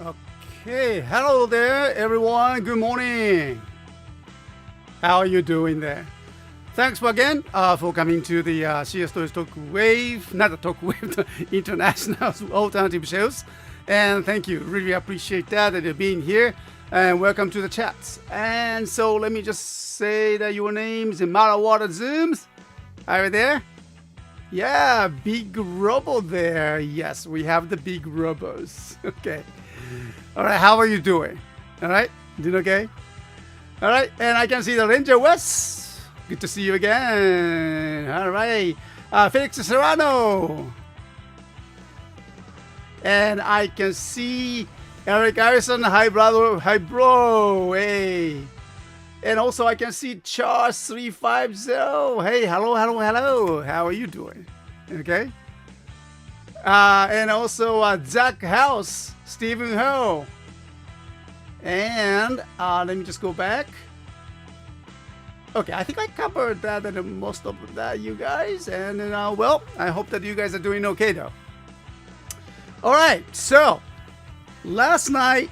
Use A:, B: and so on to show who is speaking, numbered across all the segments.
A: Okay, hello there, everyone. Good morning. How are you doing there? Thanks again for coming to the CSTOYS Talk Wave, not the Talk Wave, the international alternative shows. And thank you. Really appreciate that you're being here. And welcome to the chats. And so let me just say that your name's Marawater Zooms. Are you there? Yeah, big robo there. Yes, we have the big robos. Okay. All right, how are you doing? All right, doing okay? All right, and I can see the Ranger West. Good to see you again. All right, Felix Serrano. And I can see Eric Harrison. Hi, brother. Hi, bro. Hey. And also I can see Charles 350. Hey, hello, hello, hello. How are you doing? Okay. And also Zach House, Stephen Ho. And let me just go back. Okay, I think I covered that and most of that, you guys. And well, I hope that you guys are doing okay though. All right, so last night,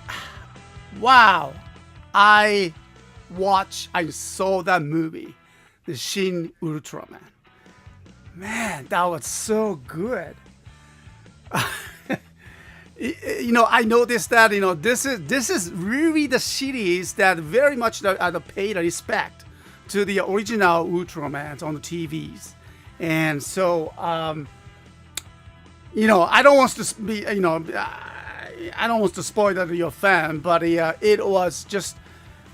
A: wow, I saw that movie, the Shin Ultraman. Man, that was so good. I noticed that this is really the series that very much paid respect to the original Ultramans on the TVs, and so I don't want to be I don't want to spoil that you're a fan, but it was just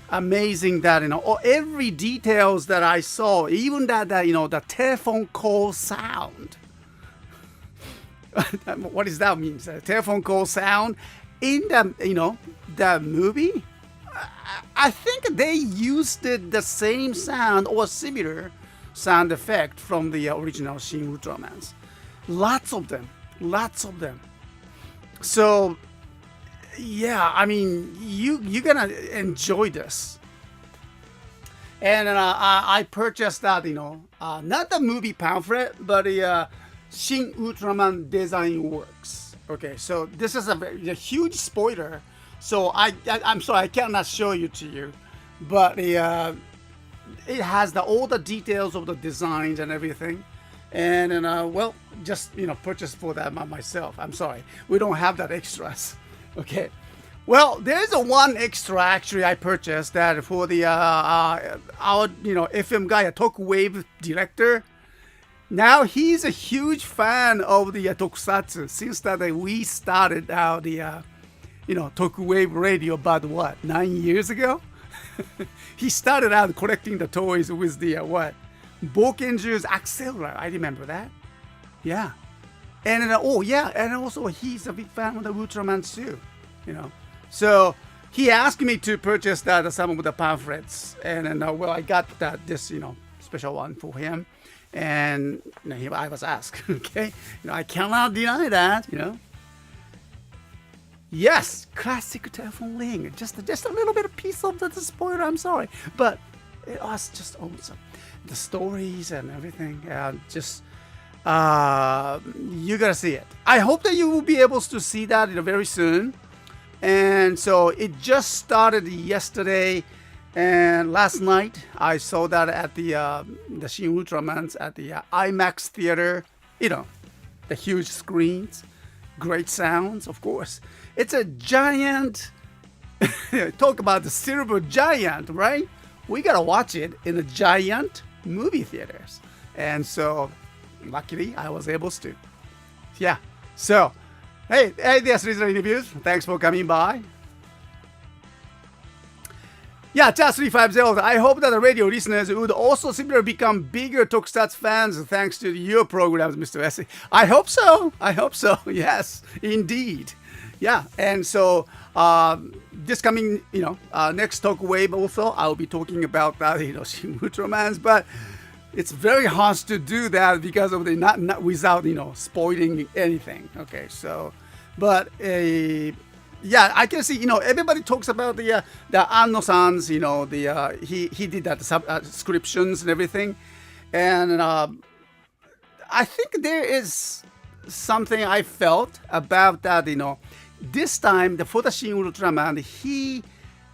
A: amazing that every details that I saw, even that the telephone call sound. What does that mean? Telephone call sound in the movie. I think they used the same sound or similar sound effect from the original Shin Ultramans. Lots of them. So yeah, I mean, you're gonna enjoy this. And I purchased that, not the movie pamphlet, but the Shin Ultraman Design Works. Okay, so this is a huge spoiler. So I'm sorry, I cannot show you to you, but it has all the details of the designs and everything. And well, just purchase for that myself. I'm sorry, we don't have that extras. Okay, well, there's one extra actually I purchased that for the our FM guy, a Talk Wave director. Now he's a huge fan of the Tokusatsu since that we started out the Talk Wave radio about 9 years ago. He started out collecting the toys with the Bokenju's Accelerator. I remember that. Yeah. And and also he's a big fan of the Ultraman too. So he asked me to purchase some of the pamphlets, and well, I got this special one for him, and I was asked. Okay, I cannot deny that. Yes, classic telephone ring. Just a little bit of piece of the spoiler. I'm sorry, but it was just awesome. The stories and everything, you gotta see it. I hope that you will be able to see that very soon. And so it just started yesterday, and last night I saw that at the Shin Ultramans at the IMAX theater. The huge screens, great sounds, of course. It's a giant. Talk about the silver giant, right? We gotta watch it in a giant movie theaters, and so luckily I was able to. Yeah. So, hey, there's listener interviews. Thanks for coming by. Yeah, Chat 350. I hope that the radio listeners would also simply become bigger Tokusatsu fans thanks to your programs, Mr.S. I hope so. Yes, indeed. Yeah, and so this coming, next Talk Wave also, I'll be talking about that, Shin Ultramans, but it's very hard to do that because of the not without spoiling anything. Okay, so, but yeah, I can see everybody talks about the Anno-san's he did that subscriptions and everything, and I think there is something I felt about that this time, for the Shin Ultraman, he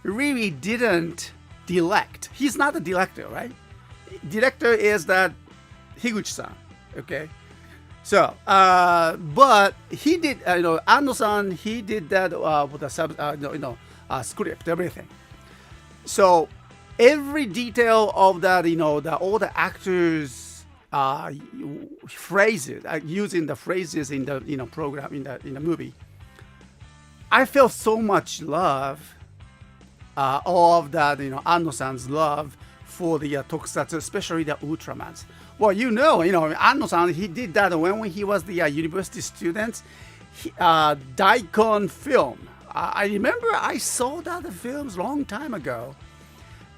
A: really didn't direct. He's not the director, right? Director is that Higuchi-san, okay? So, but he did, Ando-san, he did that with the script, everything. So, every detail of that, all the actors' phrases, using the phrases in the program in the movie, I felt so much love of that, Ando-san's love for the Tokusatsu, especially the Ultramans. Well, Ando-san, he did that when he was the university student. Daikon film. I remember I saw that films long time ago,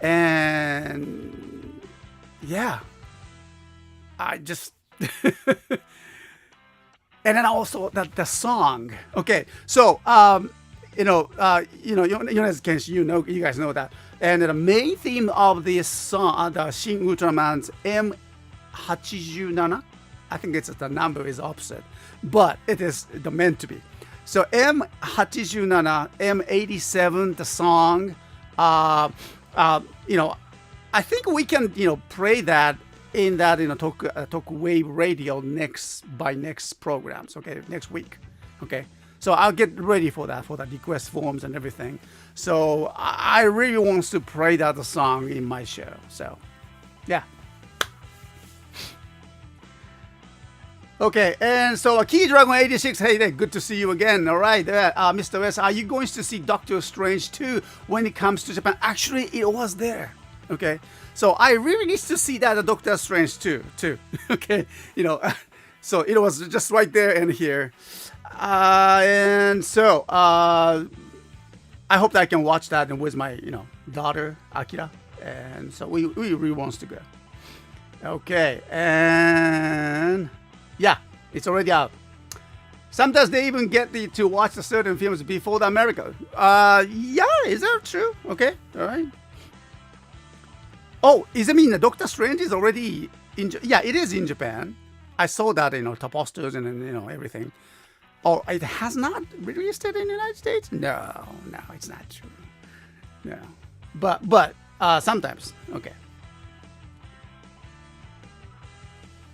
A: and yeah, I just. And then also the song. Okay, so Kenshi, you guys know that. And the main theme of this song, the Shin Ultraman's M87, I think the number is opposite, but it is meant to be. So M87, M87, the song. I think we can play that in that Talk Wave Radio next programs, okay, next week, okay. So I'll get ready for that, for the request forms and everything. So I really want to play that song in my show. So yeah. Okay, and so Key Dragon 86, hey there, good to see you again. All right, Mr.S, are you going to see Doctor Strange 2 when it comes to Japan? Actually, it was there. Okay, so I really need to see that Doctor Strange 2 too. Okay, so it was just right there and here. And so I hope that I can watch that with my daughter Akira, and so we really wants to go. Okay, and yeah, it's already out. Sometimes they even get to watch the certain films before the America. Yeah, is that true? Okay, all right. Oh, is it mean that Doctor Strange is already in? Yeah, it is in Japan. I saw that the posters and everything. Oh, it has not released it in the United States? No, it's not true. No, but sometimes. Okay.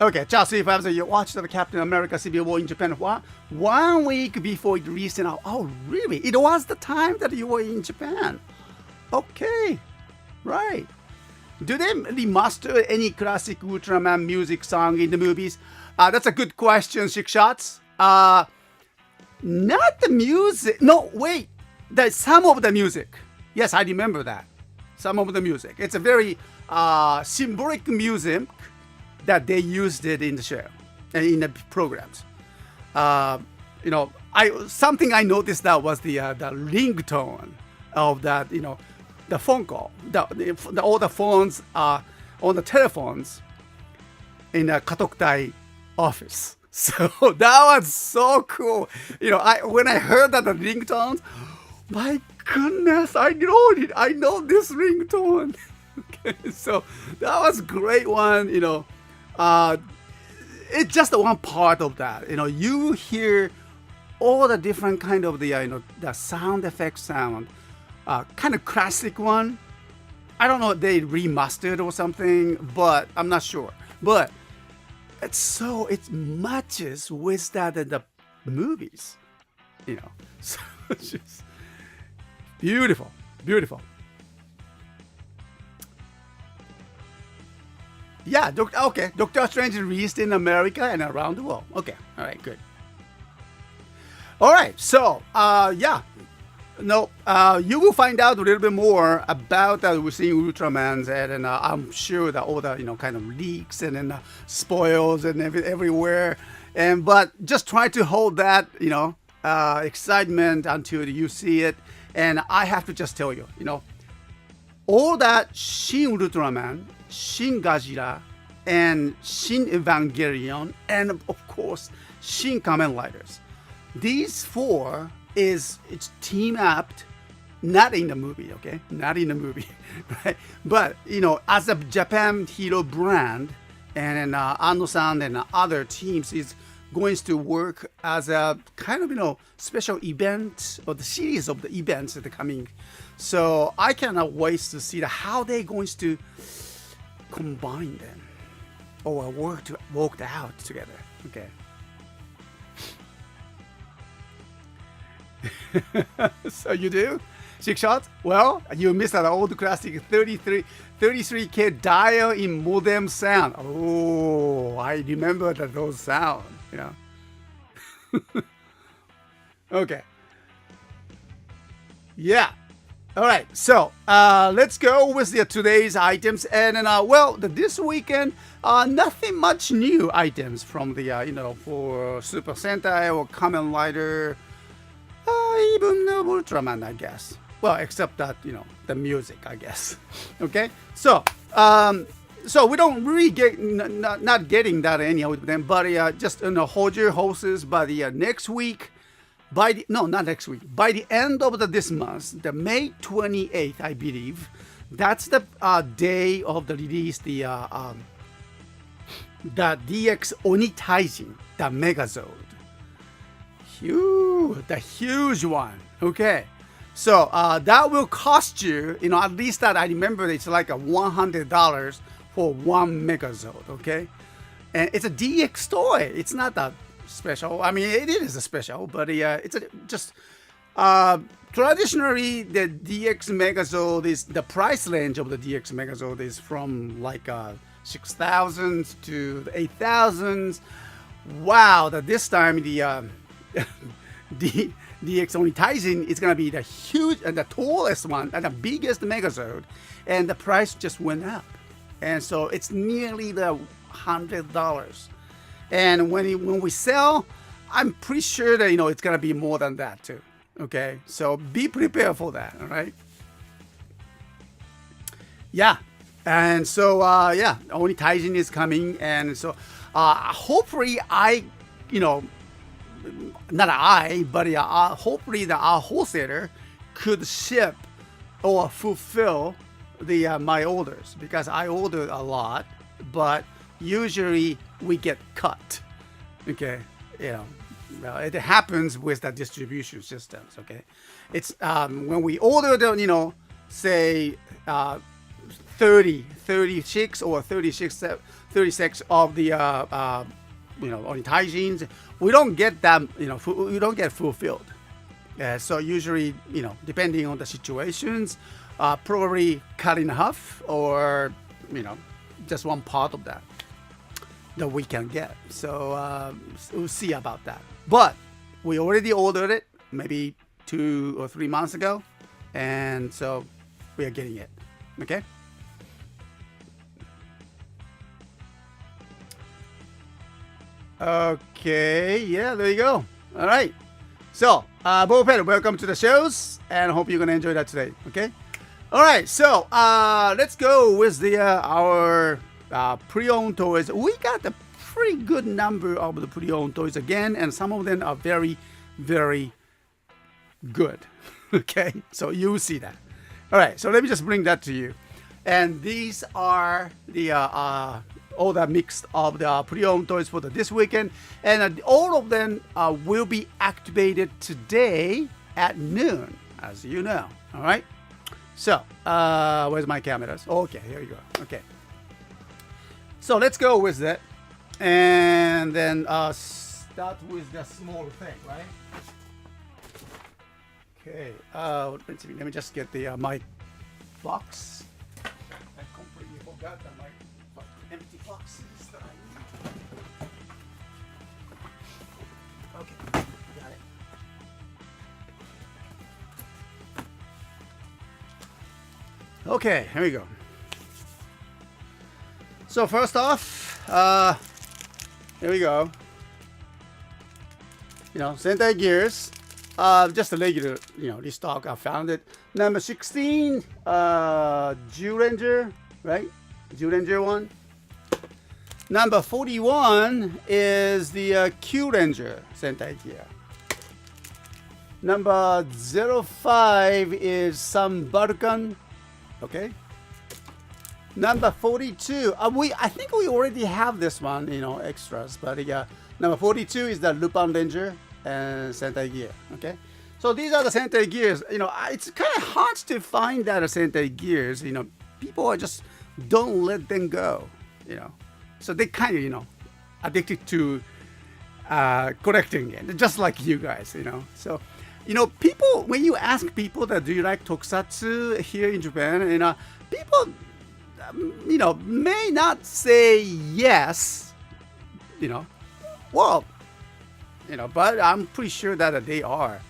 A: Okay, Charles, if you watched the Captain America Civil War in Japan, 1 week before it released. Oh, really? It was the time that you were in Japan. Okay, right. Do they remaster any classic Ultraman music song in the movies? That's a good question, Six Shots. Not the music. No, wait. There's some of the music. Yes, I remember that. Some of the music. It's a very symbolic music that they used it in the show, in the programs. Something I noticed that was the ringtone of that. The phone call. All the phones on the telephones in the Katoktai office. So that was so cool. When I heard that the ringtones, my goodness, I know it. I know this ringtone. Okay, so that was a great one. It's just one part of that. You hear all the different kind of the sound effect sound, kind of classic one. I don't know if they remastered or something, but I'm not sure. But it matches with that in the movies, So it's just beautiful. Yeah, okay. Doctor Strange is released in America and around the world. Okay, all right, good. All right, so yeah. No, you will find out a little bit more about that within Ultramans, and I'm sure that all the kind of leaks and then spoils and everywhere, but just try to hold that excitement until you see it. And I have to just tell you, all that Shin Ultraman, Shin Godzilla, and Shin Evangelion, and of course Shin Kamen Riders. These four it's team up, not in the movie, okay? Not in the movie, right? But, as a Japan hero brand, and Ando-san and other teams is going to work as a kind of special event or the series of the events that are coming. So I cannot wait to see how they're going to combine them or work out together. Okay. So you do? Six shots? Well, you missed an old classic 33K dial in modem sound. Oh, I remember those sound, Okay. Yeah. All right. So let's go with today's items. And this weekend, nothing much new items from the for Super Sentai or Kamen Rider, even Ultraman, I guess. Well, except that the music, I guess. Okay. So we don't really get not getting that any of them, but just hold your horses. But next week. Not next week. By the end of this month, the May 28th, I believe, that's the day of the release. The DX Oni Taijin, the Megazord, the huge one. Okay, so that will cost you, at least that I remember, it's like $100 for one Megazord. Okay, and it's a DX toy. It's not that special. I mean, it is a special, but it's just traditionally the DX Megazord is the price range of the DX Megazord is from like 6,000 to 8,000. Wow, that this time the DX Oni Taijin is gonna be the huge and the tallest one and the biggest Megazord, and the price just went up, and so it's nearly the $100. And when we sell, I'm pretty sure that it's gonna be more than that too. Okay, so be prepared for that. All right. Yeah, and so Oni Taijin is coming, and so hopefully not I, but hopefully our wholesaler could ship or fulfill my orders, because I ordered a lot, but usually we get cut. Okay, it happens with the distribution systems. Okay, it's when we order the say 36 or 36 of the Oni Taijins, we don't get that we don't get fulfilled. So usually depending on the situations, probably cut in half, or just one part of that we can get. So we'll see about that. But we already ordered it maybe 2 or 3 months ago, and so we are getting it. Okay. Okay. Yeah. There you go. All right. So, Boped, welcome to the shows, and hope you're gonna enjoy that today. Okay. All right. So let's go with our pre-owned toys. We got a pretty good number of the pre-owned toys again, and some of them are very, very good. Okay, so you will see that. All right, so let me just bring that to you. And these are the all the mix of the pre-owned toys for this weekend, and all of them will be activated today at noon, as you know. All right. So where's my cameras? Okay, here you go. Okay. So let's go with that, and then start with the small thing, right? Okay. Let me just get the my box. I completely forgot that my empty box is that I need. Okay, got it. Okay, here we go. So first off, here we go. Sentai Gears, just a regular, restock. I found it. Number 16, Ranger, right? Ranger one. Number 41 is the Q Ranger Sentai Gear. Number 05 is some Balkan. Okay. Number 42. I think we already have this one, extras. But number 42 is the Lupin Ranger and Sentai Gear. Okay. So these are the Sentai Gears. It's kind of hard to find that Sentai Gears. People are just don't let them go. So they kind of addicted to collecting it, just like you guys. So people, when you ask people that do you like Tokusatsu here in Japan, people may not say yes. Well, but I'm pretty sure that they are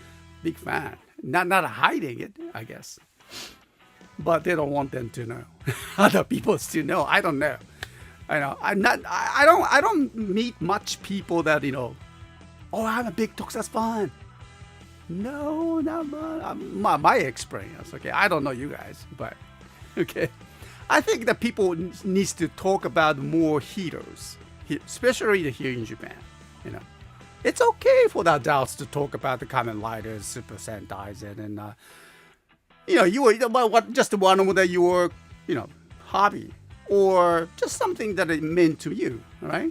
A: big fan. Not hiding it, I guess. But they don't want them to know. Other people still know. I don't know. I don't meet much people that oh, I'm a big Tokusatsu fan. No, not my experience. Okay, I don't know you guys, but okay. I think that people needs to talk about more heroes, especially here in Japan. It's okay for the adults to talk about the Kamen Riders, Super Sentais, and you were just one of your hobby or just something that it meant to you. All right.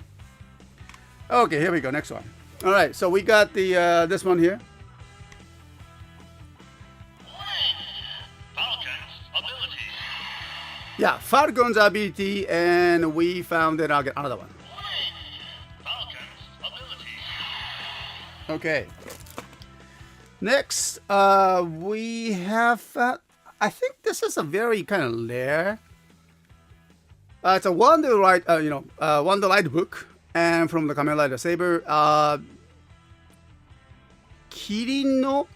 A: Okay, here we go. Next one. All right, so we got the this one here. Yeah, Falcon's ability, and we found it. I'll get another one. Okay. Next, we have. I think this is a very kind of rare. It's a Wonder Light book, and from the Kamen Rider Saber, Kirin no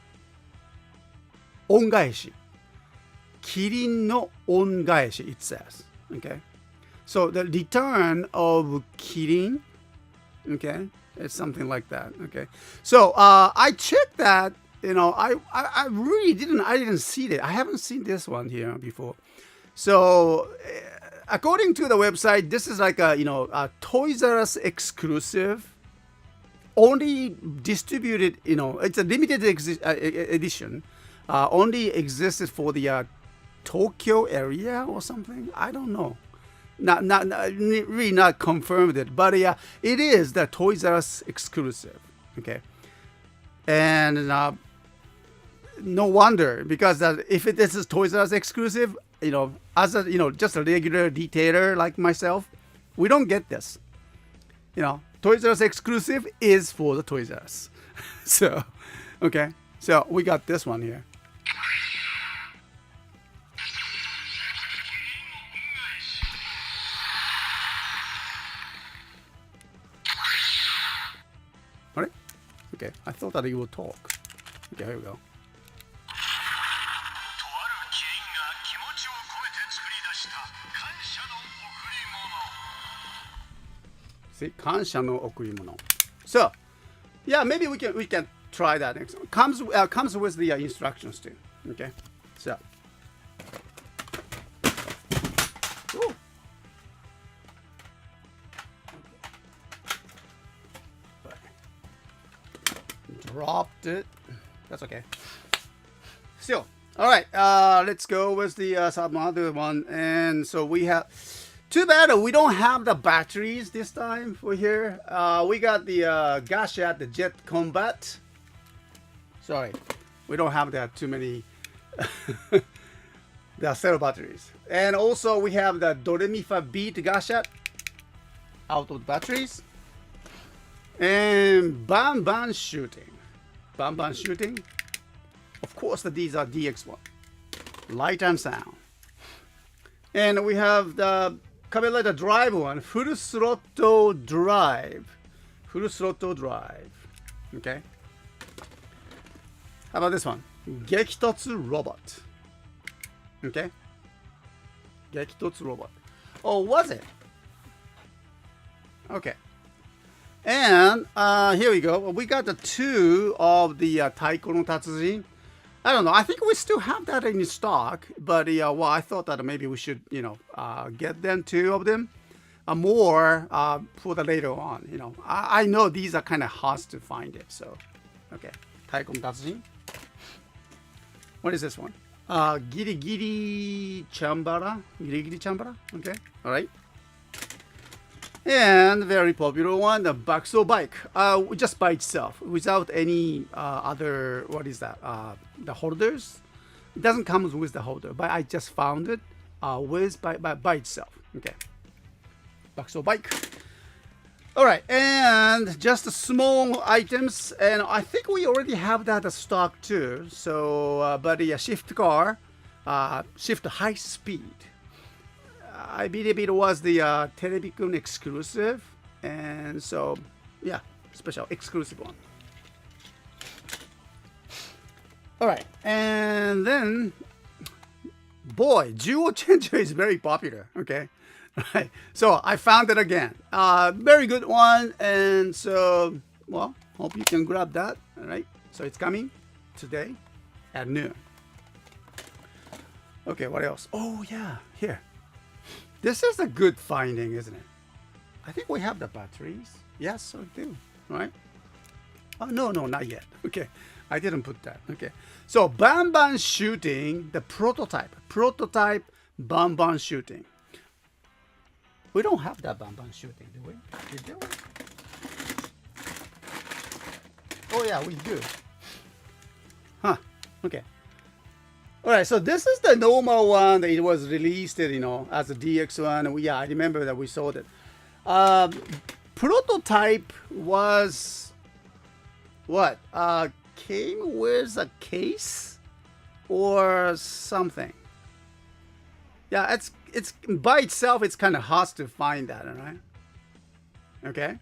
A: Ongaeshi. Kirin no Ongaeshi, it says. Okay. So the return of Kirin. Okay. It's something like that. Okay. So I checked that. I really didn't see it. I haven't seen this one here before. So according to the website, this is like a Toys R Us exclusive. Only distributed. It's a limited edition. Only existed for the Tokyo area or something. I don't know. Not really not confirmed it, but it is the Toys R Us exclusive. Okay, and no wonder, because if this is Toys R Us exclusive, as a just a regular detailer like myself, we don't get this. Toys R Us exclusive is for the Toys R Us. So, okay, so we got this one here. Alright? Okay, I thought that he would talk. Okay, here we go. See, kansha no okurimono. So, yeah, maybe we can try that next. Comes with the instructions too. Okay, so. Ooh. Dropped it. That's okay. Still, all right. Let's go with the some other one. And so we have. Too bad we don't have the batteries this time for here. We got the Gashat, the Jet Combat. Sorry, we don't have that too many. The cell batteries. And also we have the Doremifa Beat Gashat out of batteries. And Ban Shooting. Ban Shooting. Of course, these are DX1. Light and sound. And we have the Kamen Rider Drive one. Full Throttle Drive. Full Throttle Drive. Okay. How about this one? Gekitotsu Robot. Okay. Gekitotsu Robot. Oh, was it? Okay. And here we go. We got the two of the Taiko no Tatsujin. I don't know. I think we still have that in stock, but well, I thought that maybe we should, get them, two of them, more for the later on. I know these are kind of hard to find it. So, okay, Taiko no Tatsujin. What is this one? Giri Giri Chambara. Giri Giri Chambara. Okay. All right. And very popular one, the Bakso bike. Just by itself, without any other. What is that? The holders. It doesn't come with the holder, but I just found it with by itself. Okay. Bakso bike. All right, and just the small items, and I think we already have that stock too. So, but yeah, shift car, shift high speed. I believe it was the Telebikun exclusive, and so yeah, special exclusive one. All right, and then boy, Jewel Changer is very popular. Okay. Right, so I found it again. Very good one, and so well, hope you can grab that. All right, so it's coming today at noon. Okay, what else? Oh yeah, here. This is a good finding, isn't it? I think we have the batteries. Yes, we do. Right? Oh no, not yet. Okay, I didn't put that. Okay, so Banban shooting, the prototype Banban shooting. We don't have that Banban shooting, do we? Do we? Oh yeah, we do. Huh. Okay. All right. So this is the normal one that it was released, as a DX one. Yeah, I remember that we sold it. Prototype was what? Came with a case or something. Yeah, it's by itself. It's kind of hard to find that, all right? Okay.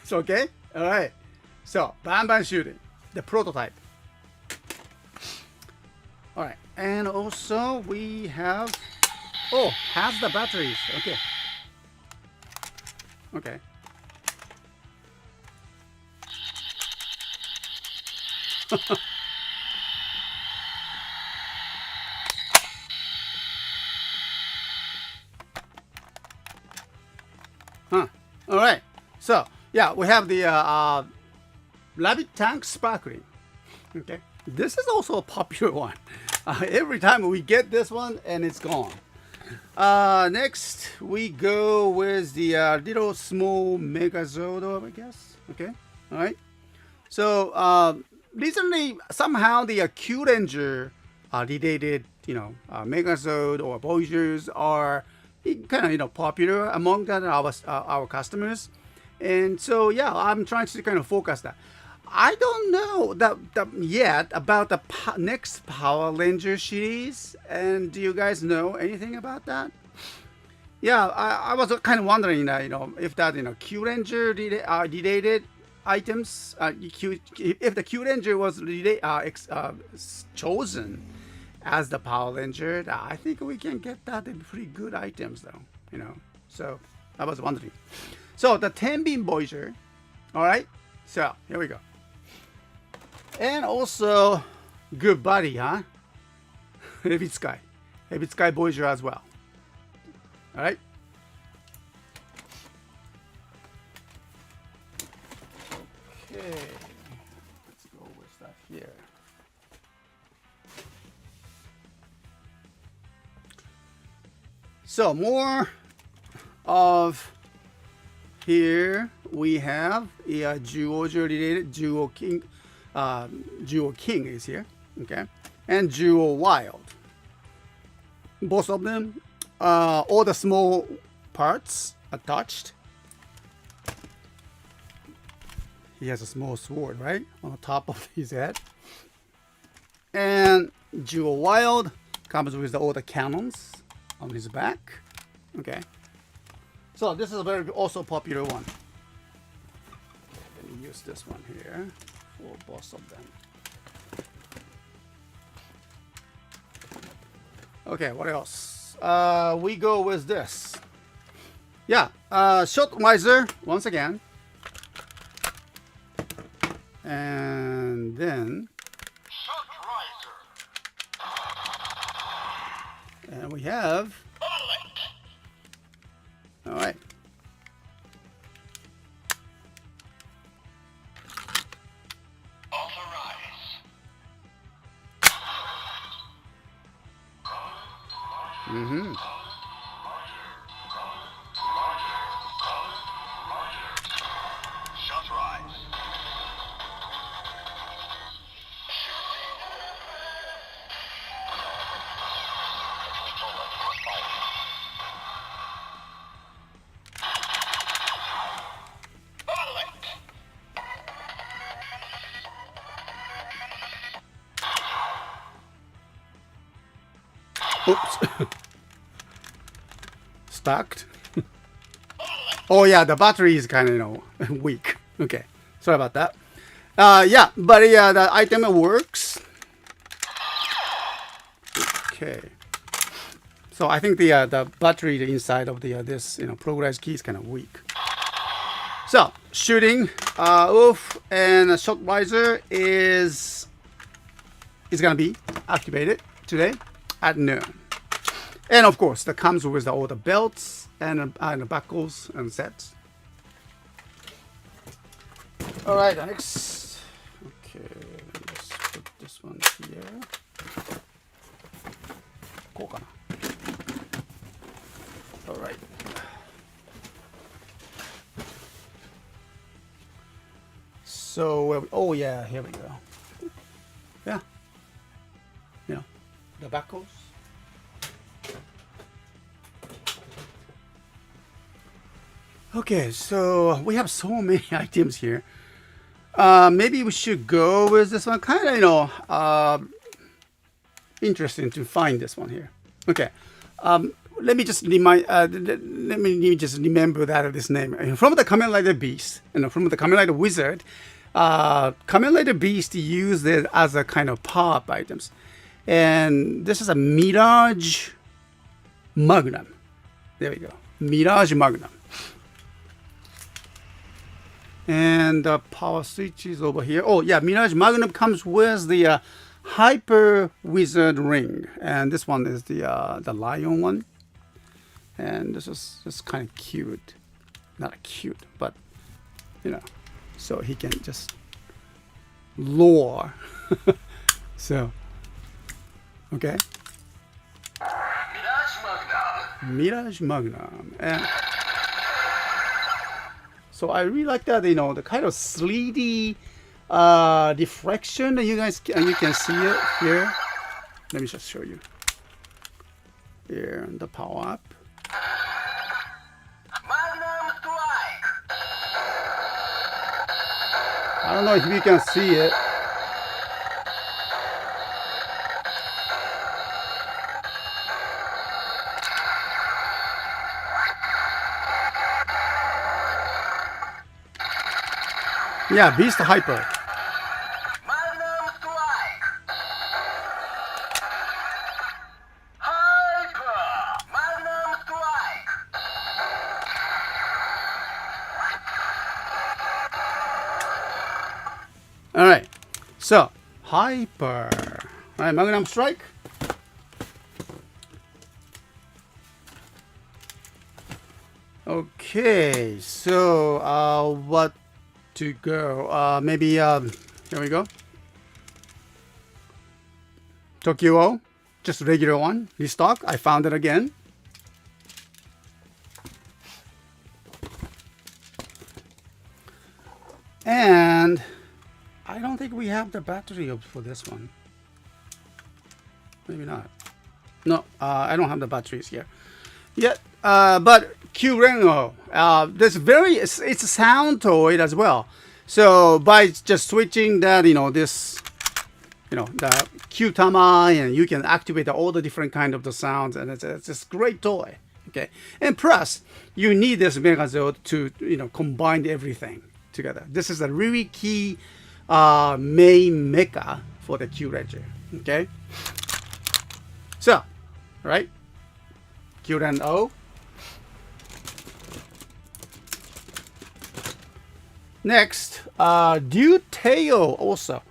A: It's okay. All right. So Banban shooting, the prototype. All right, and also we have. Oh, has the batteries. Okay. Okay. Huh. All right. So yeah, we have the rabbit tank sparkling. Okay. This is also a popular one. Every time we get this one, and it's gone. Next we go with the little small Megazord, I guess. Okay. All right. So recently, somehow the Q Ranger related, Megazord or Voyagers are kind of popular among our customers, and so yeah, I'm trying to kind of focus that. I don't know that yet about the next Power Ranger series, and do you guys know anything about that? Yeah, I was kind of wondering that if that Q Ranger related items, if the Q Ranger was chosen as the Power Ranger, I think we can get that in pretty good items though, So I was wondering. So the Tenbin Voyager, all right. So here we go, and also good buddy, huh? Heavy Sky Voyager as well. All right. Okay, let's go with that here. So more of here we have a Jewel related Jewel King. Jewel King is here, okay, and Jewel Wild. Both of them, all the small parts attached. He has a small sword, right, on the top of his head. And Jewel Wild comes with all the cannons on his back. Okay. So this is a very also popular one. Let me use this one here for both of them. Okay, what else? We go with this. Yeah, shot visor once again. And then and we have, all right, Oops. Stacked. Oh yeah, the battery is kind of weak. Okay, sorry about that. Yeah, but yeah, the item works. Okay. So I think the battery inside of this progress key is kind of weak. So shooting off and a shot visor is gonna be activated today at noon. And of course, that comes with all the belts and the buckles and sets. All right, next. Okay, let's put this one here. All right. So, oh yeah, here we go. Yeah. The buckles. Okay, so we have so many items here. Maybe we should go with this one. Kind of, interesting to find this one here. Okay. Let me just remind. Let me just remember that this name from the Kamen Rider Beast. From the Kamen Rider Wizard. Kamen Rider Beast used it as a kind of pop items, and this is a Mirage Magnum. There we go, Mirage Magnum. And the power switch is over here. Oh yeah, Mirage Magnum comes with the Hyper Wizard ring, and this one is the lion one. And this is just kind of cute, not cute, but so he can just lure. So okay, Mirage Magnum. And so I really like that, the kind of 3D reflection that you can see it here. Let me just show you. Here, the power up. I don't know if you can see it. Yeah, Beast Hyper. All right, so Hyper. All right, Magnum Strike. Okay, so what to go? Maybe here we go. Tokyo, just regular one, restock. I found it again. And I don't think we have the battery for this one. Maybe not. No, I don't have the batteries here yet. But Q-Rengo, it's a sound toy as well. So by just switching that, this, the Q-Tama, and you can activate all the different kind of the sounds, and it's just great toy. Okay, and plus you need this Megazord to combine everything together. This is a really key main mecha for the Q-Ranger. Okay, so right, Q-Ren-O. Next, Detail also.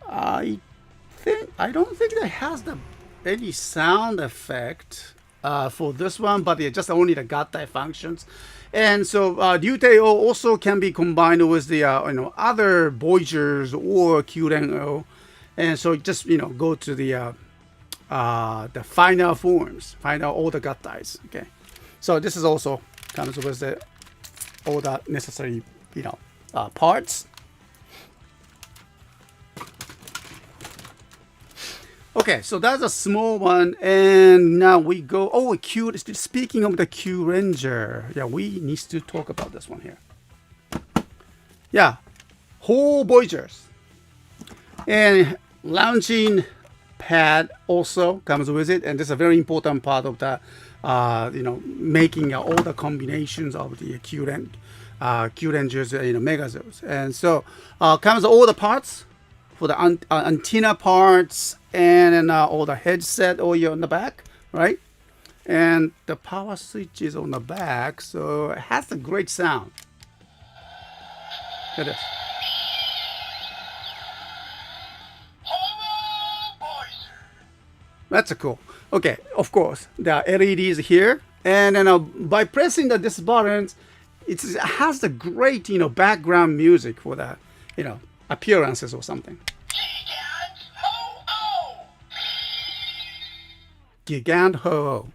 A: I don't think it has any sound effect for this one, but it's just only the Gattai functions. And so Detail also can be combined with the other Voyagers or Q-Ren-O, and so just go to the final forms, find out all the Gattais. Okay, so this is also comes with all the necessary parts. Okay, so that's a small one, and now we go. Oh, Q. Speaking of the Q Ranger, yeah, we need to talk about this one here. Yeah, whole Voyagers, and launching pad also comes with it, and this is a very important part of the making all the combinations of the Q Rangers, Megazords. And so comes all the parts for the antenna parts and all the headset all on the back, right? And the power switch is on the back, so it has a great sound. Look at this. That's cool. Okay, of course, there are LEDs here, and then by pressing this button, it has the great background music for the appearances or something. Gigant ho.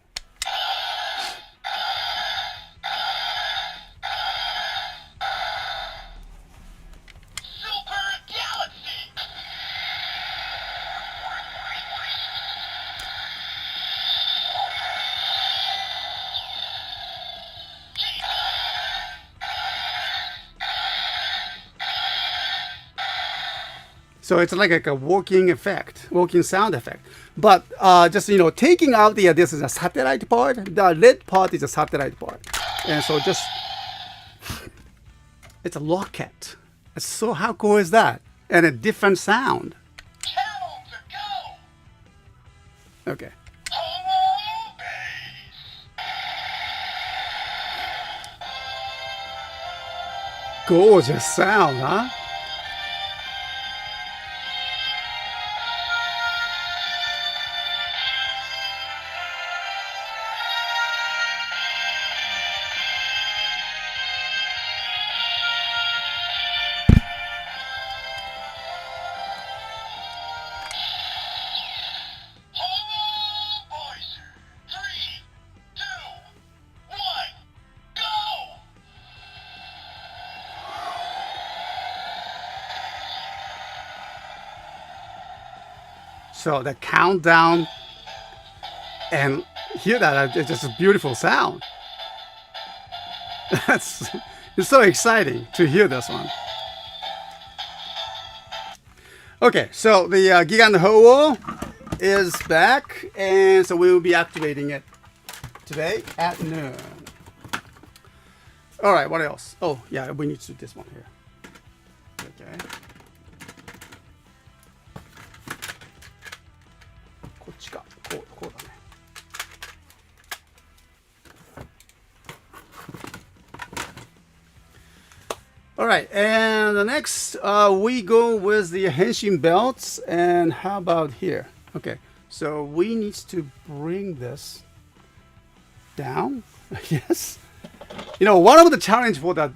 A: So it's like a walking sound effect. But just taking out this is a satellite part. The red part is a satellite part, and so just it's a rocket. So how cool is that? And a different sound. Okay. Gorgeous sound, huh? So the countdown, and hear that, it's just a beautiful sound. It's so exciting to hear this one. Okay, so the Gigant Ho is back, and so we will be activating it today at noon. All right, what else? Oh, yeah, we need to do this one here. Okay. All right, and the next we go with the henshin belts, and how about here? Okay, so we need to bring this down. Yes, one of the challenge for the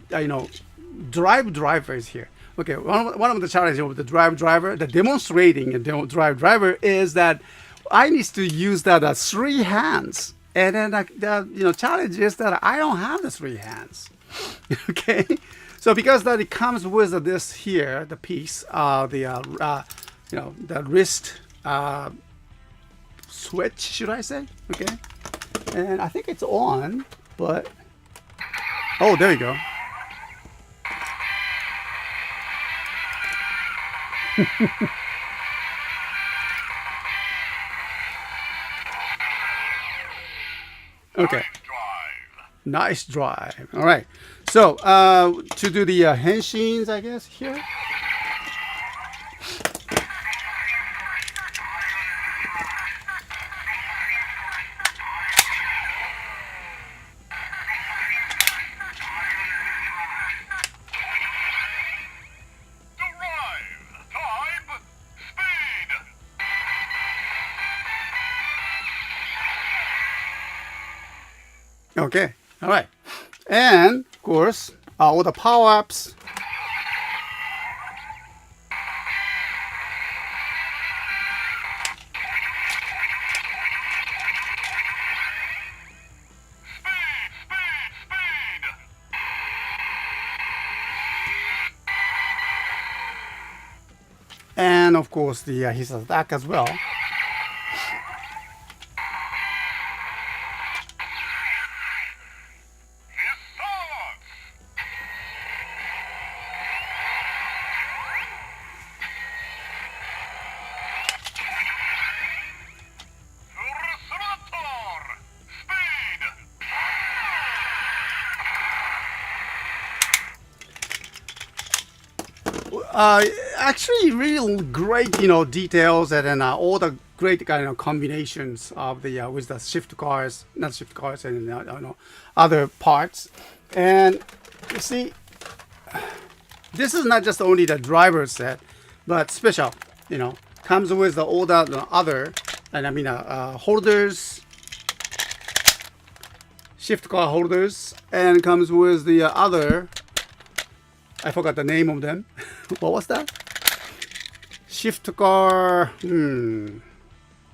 A: driver is here. Okay, one of the challenges of the driver, the demonstrating and driver is that I need to use that 3 hands, and then the challenge is that I don't have the 3 hands. Okay. So because that it comes with this here, the piece, the wrist switch, should I say? Okay, and I think it's on, but oh, there you go. Okay. Nice drive. All right. So to do the henshins, I guess here. Okay. All right. And of course, all the power-ups. And of course, his attack as well. Actually, real great, details and then all the great kind of combinations of the with the shift cars, not shift cars, and other parts. And you see, this is not just only the driver set, but special. Comes with all the other, and I mean holders, shift car holders, and comes with the other. I forgot the name of them. What was that? Shift car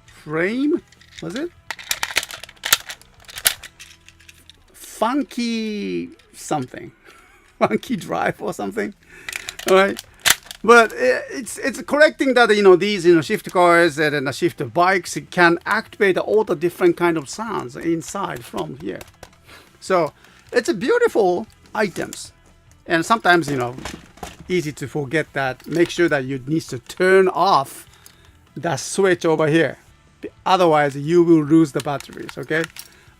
A: frame? Was it? Funky something. Funky drive or something. All right. But it's correcting that these shift cars and the shift bikes can activate all the different kind of sounds inside from here. So it's a beautiful items. And sometimes, easy to forget that. Make sure that you need to turn off the switch over here. Otherwise, you will lose the batteries, okay?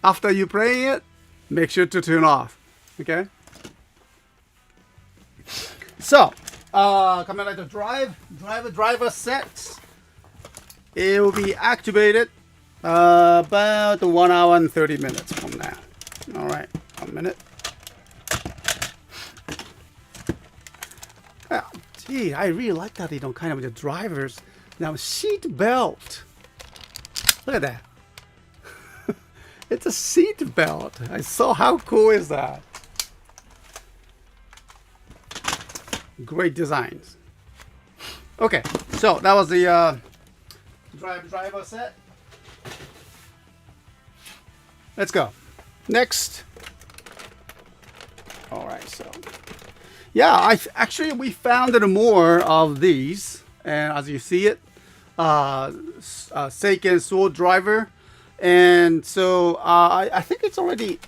A: After you play it, make sure to turn off, okay? So, coming like the driver set. It will be activated about 1 hour and 30 minutes from now. All right, 1 minute. Gee, I really like that, kind of the drivers. Now, seat belt. Look at that. It's a seat belt. I saw how cool is that. Great designs. Okay, so that was the driver set. Let's go. Next. All right, so. Yeah, actually we found more of these, and as you see it, Seiken sword driver, and so I think it's already.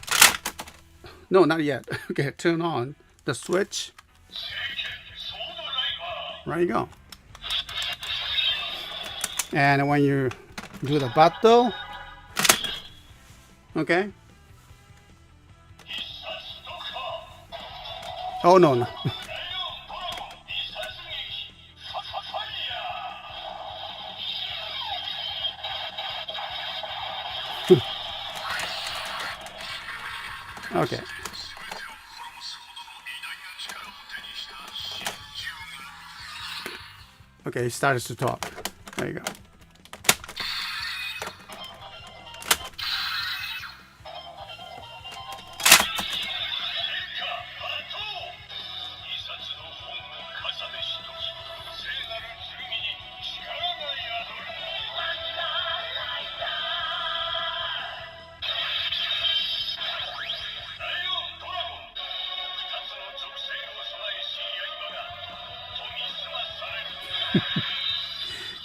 A: No, not yet. Okay, turn on the switch. There you go. And when you do the battle, okay. Oh, no. Okay. Okay, he started to talk. There you go.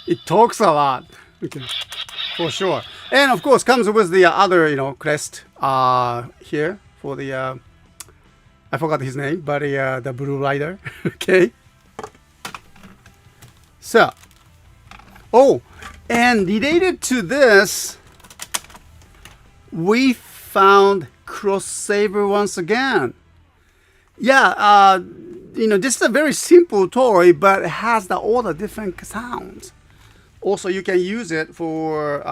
A: It talks a lot, okay, for sure. And of course, comes with the other, crest here for the. I forgot his name, but the Blue Rider. Okay. So, and related to this, we found cross saber once again. Yeah, this is a very simple toy, but it has all the different sounds. Also, you can use it for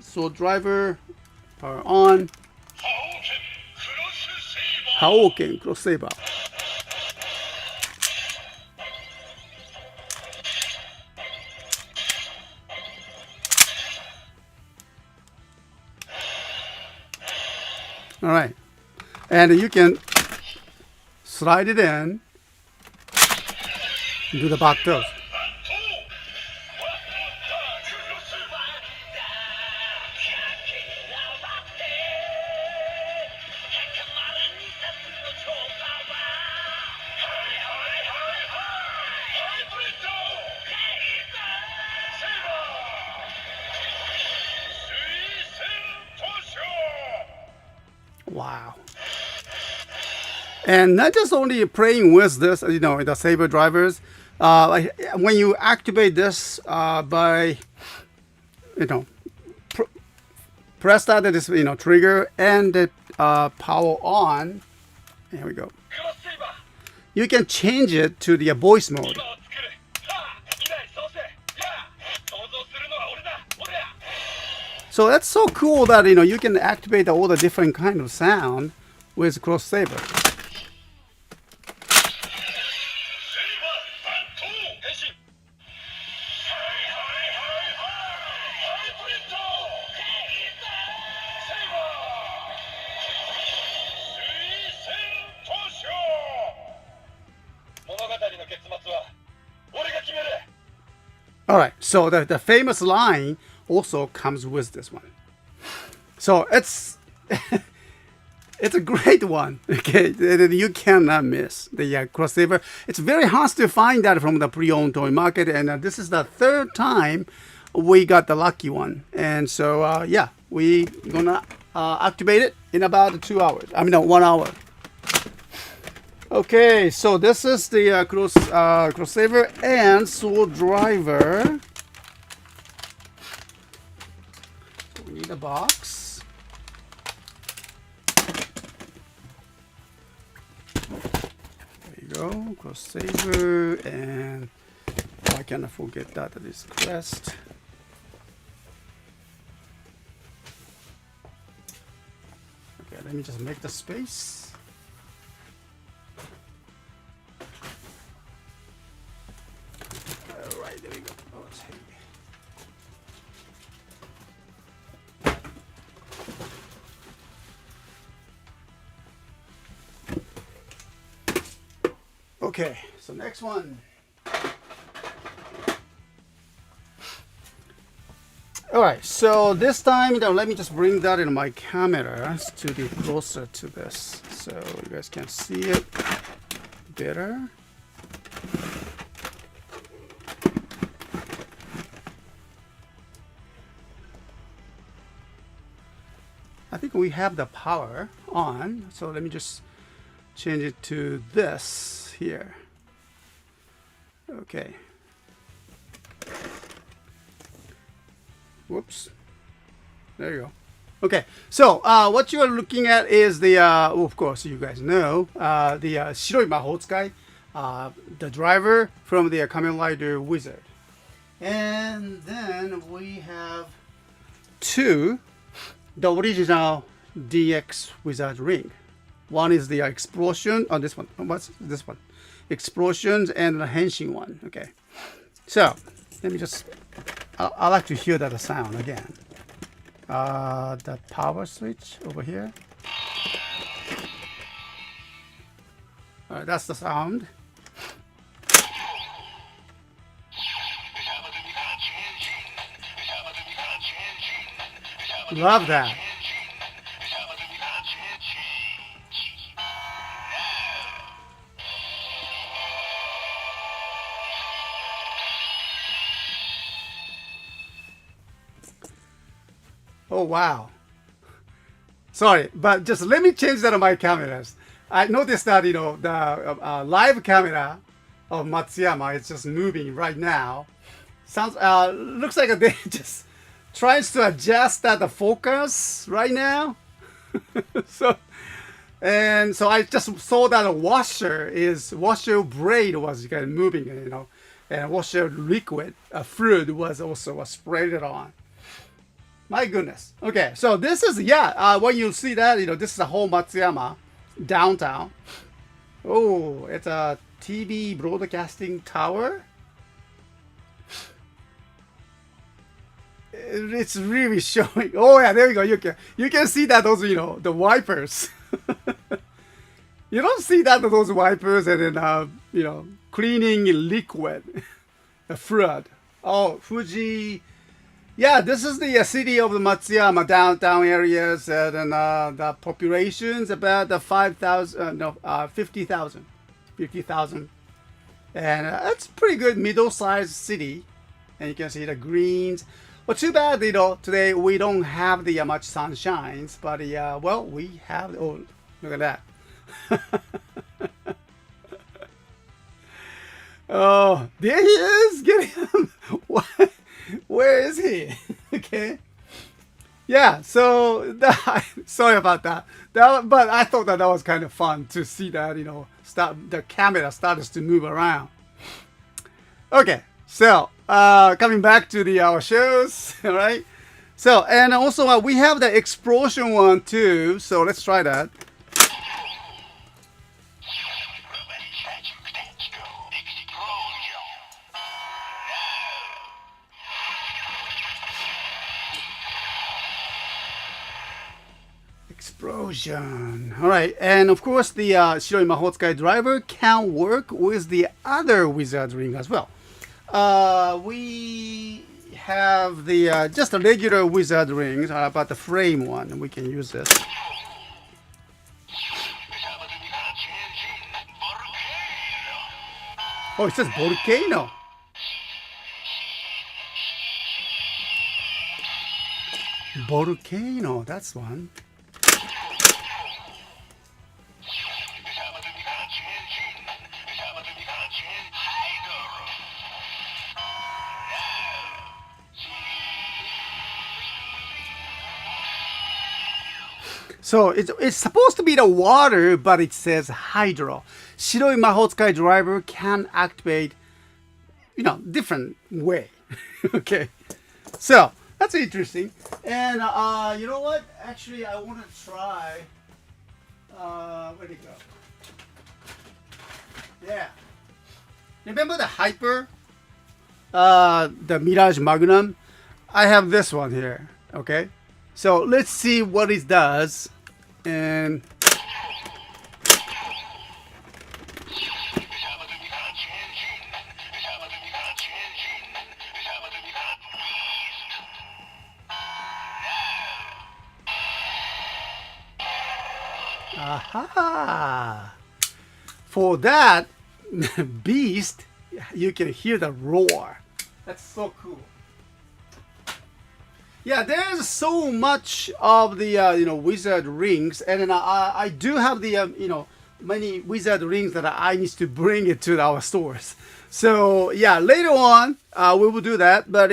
A: sword driver, power on. Haoken cross saber. All right, and you can slide it in, do the battles. Wow. And not just only playing with this, the saber drivers. When you activate this by, press that this, trigger and the power on. Here we go. you can change it to the voice mode. So that's so cool that you can activate all the different kind of sound with cross saver. All right, so the famous line also comes with this one. So it's it's a great one. Okay, you cannot miss the crossover. It's very hard to find that from the pre-owned toy market, and this is the third time we got the lucky one. And so yeah, we gonna activate it in about 2 hours. I mean, no, 1 hour. Okay, so this is the crossover and sword driver. So we need a box. There you go, crossover, and I cannot forget that it is crest. Okay, let me just make the space. There we go. Oh, it's heavy. Okay, so next one. All right, so this time, let me just bring that in my camera to be closer to this, so you guys can see it better. I think we have the power on, so let me just change it to this here. Okay. Whoops. There you go. Okay, so what you are looking at is the, of course, you guys know, the Shiroi Mahotsukai, the driver from the Kamen Rider Wizard. And then we have the original DX Wizard ring. One is the explosion. Oh, this one. What's this one? Explosions and the henshin one. Okay. So let me just. I like to hear that sound again. The power switch over here. All right, that's the sound. Love that. Oh wow. Sorry, but just let me change that on my cameras. I noticed that the live camera of Matsuyama is just moving right now. Sounds looks like they just tries to adjust the focus right now. so I just saw that a washer blade was kind of moving, and washer liquid fluid was also sprayed it on. My goodness. Okay, so this is when you see that, this is a whole Matsuyama downtown. Oh, it's a TV broadcasting tower. It's really showing. Oh yeah, there you go. You can see that those the wipers. You don't see that those wipers and then cleaning liquid, the fluid. Oh, Fuji. Yeah, this is the city of the Matsuyama downtown areas, and the population's about the 50,000, and that's pretty good middle-sized city. And you can see the greens. Well, too bad, today we don't have the much sunshines, but well, we have. Oh, look at that. Oh, there he is. Get him. What? Where is he? Okay. Yeah, so sorry about that. But I thought that was kind of fun to see that, the camera starts to move around. Okay, so coming back to our shows, all right. So and also we have the explosion one too. So let's try that. Explosion. All right, and of course the Shiroi Mahotsukai driver can work with the other wizard ring as well. We have the just a regular wizard ring, but the frame one. We can use this. Oh, it says volcano. Volcano, that's one. So it's supposed to be the water, but it says hydro. Shiroi Mahotsukai driver can activate, different way. Okay, so that's interesting. And you know what? Actually, I want to try. Where'd it go? Yeah. Remember the Hyper? The Mirage Magnum? I have this one here. Okay. So let's see what it does. And aha! For that beast, you can hear the roar. That's so cool. Yeah, there's so much of the wizard rings, and then I do have the many wizard rings that I need to bring it to our stores. So yeah, later on we will do that. But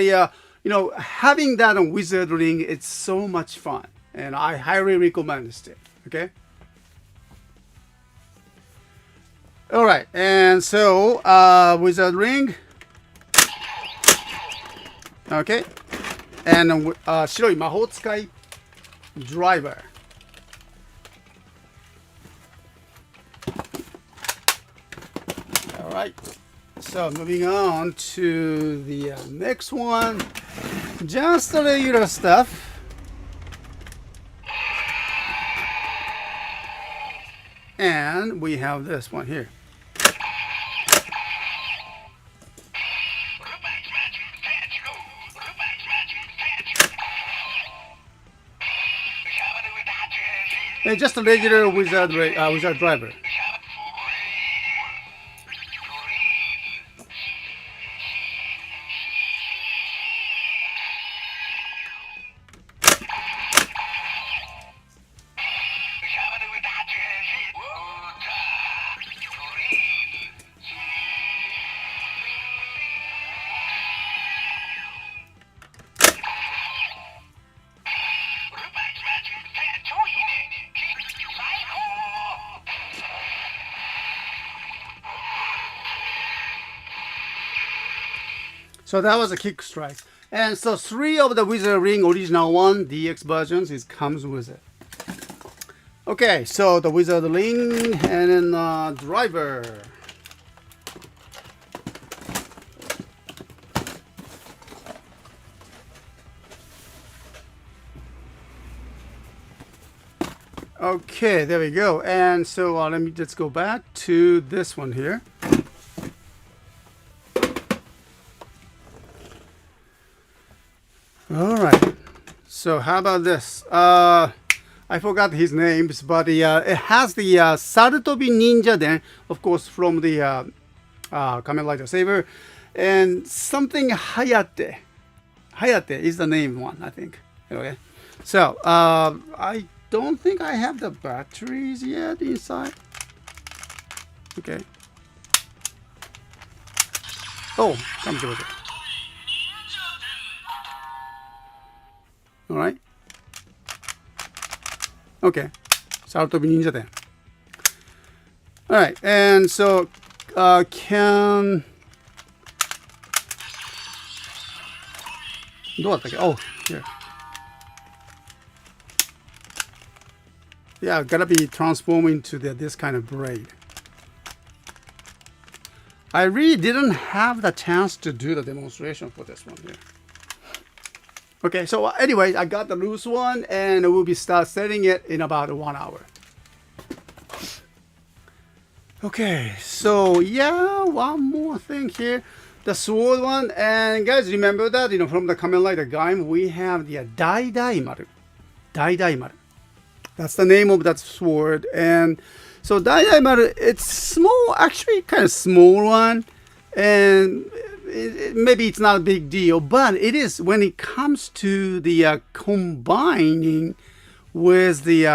A: having that on wizard ring, it's so much fun, and I highly recommend this. Okay. All right, and so wizard ring. Okay. And Shiroi Mahotsukai driver. All right. So moving on to the next one. Just the regular stuff. And we have this one here. And just a regular wizard driver. So that was a kick strike. And so 3 of the Wizard Ring original one, DX versions, comes with it. Okay, so the Wizard Ring and then driver. Okay, there we go. And so let me just go back to this one here. All right. So how about this? I forgot his names, but it has the Sarutobi Ninja then, of course, from the Kamen Rider Saber, and something Hayate. Hayate is the name one, I think. Okay. So I don't think I have the batteries yet inside. Okay. Oh, comes with it. All right. Okay. Sour to be Ninja then. Alright, and so can... どうだったっけ? Oh, here. Yeah, gotta be transformed into this kind of braid. I really didn't have the chance to do the demonstration for this one here. Okay, so anyway, I got the loose one and we'll be start setting it in about 1 hour. Okay, so yeah, one more thing here. The sword one, and guys, remember that, from the Kamen Rider game, we have the Dai Dai Maru. Dai Dai Maru. That's the name of that sword. And so Dai Dai Maru, it's small, actually kind of small one. And maybe it's not a big deal, but it is when it comes to the combining with the,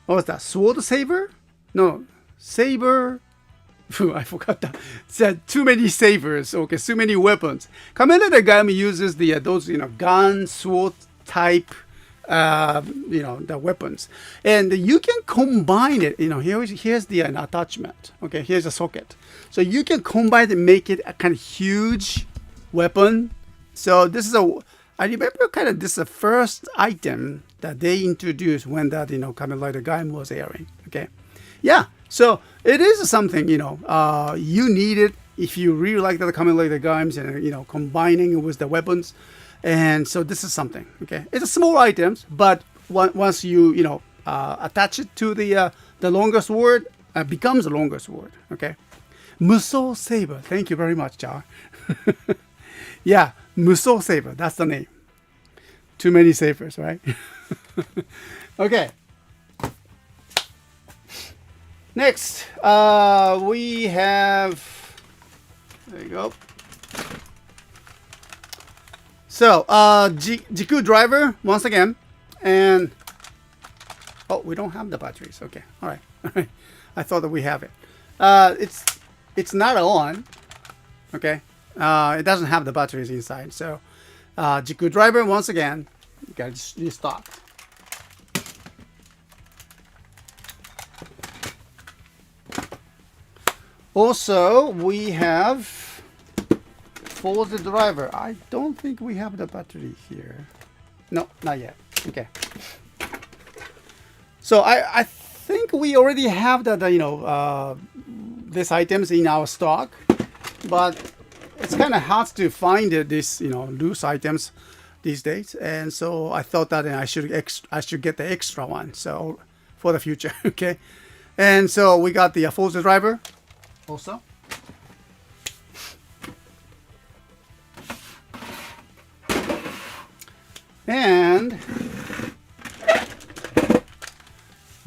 A: what was that, sword saber? No, saber. I forgot that. It's too many sabers. Okay, too many weapons. Kamen Rider game uses those gun, sword type, the weapons, and you can combine it. Here's the attachment. Okay, here's a socket. So you can combine it and make it a kind of huge weapon. So this is I remember this is the first item that they introduced when that Kamen Rider game was airing. Okay, yeah. So it is something, you need it if you really like the Kamen Rider games and, combining it with the weapons. And so this is something, okay? It's a small items, but once you, attach it to the longer sword, it becomes a longer sword, okay? Musou Saber. Thank you very much, Jar. Yeah, Musou Saber. That's the name. Too many sabers, right? Okay. Next, we have, there you go. So, Jiku driver, once again, and, oh, we don't have the batteries. Okay, all right. I thought that we have it. It's not on, okay. It doesn't have the batteries inside. So, Jiku driver, once again, you got to restock. Also, we have for the driver. I don't think we have the battery here. No, not yet. Okay. So I think we already have these items in our stock, but it's kind of hard to find these loose items these days. And so I thought that I should get the extra one. So for the future, okay. And so we got the Forza driver. Also, and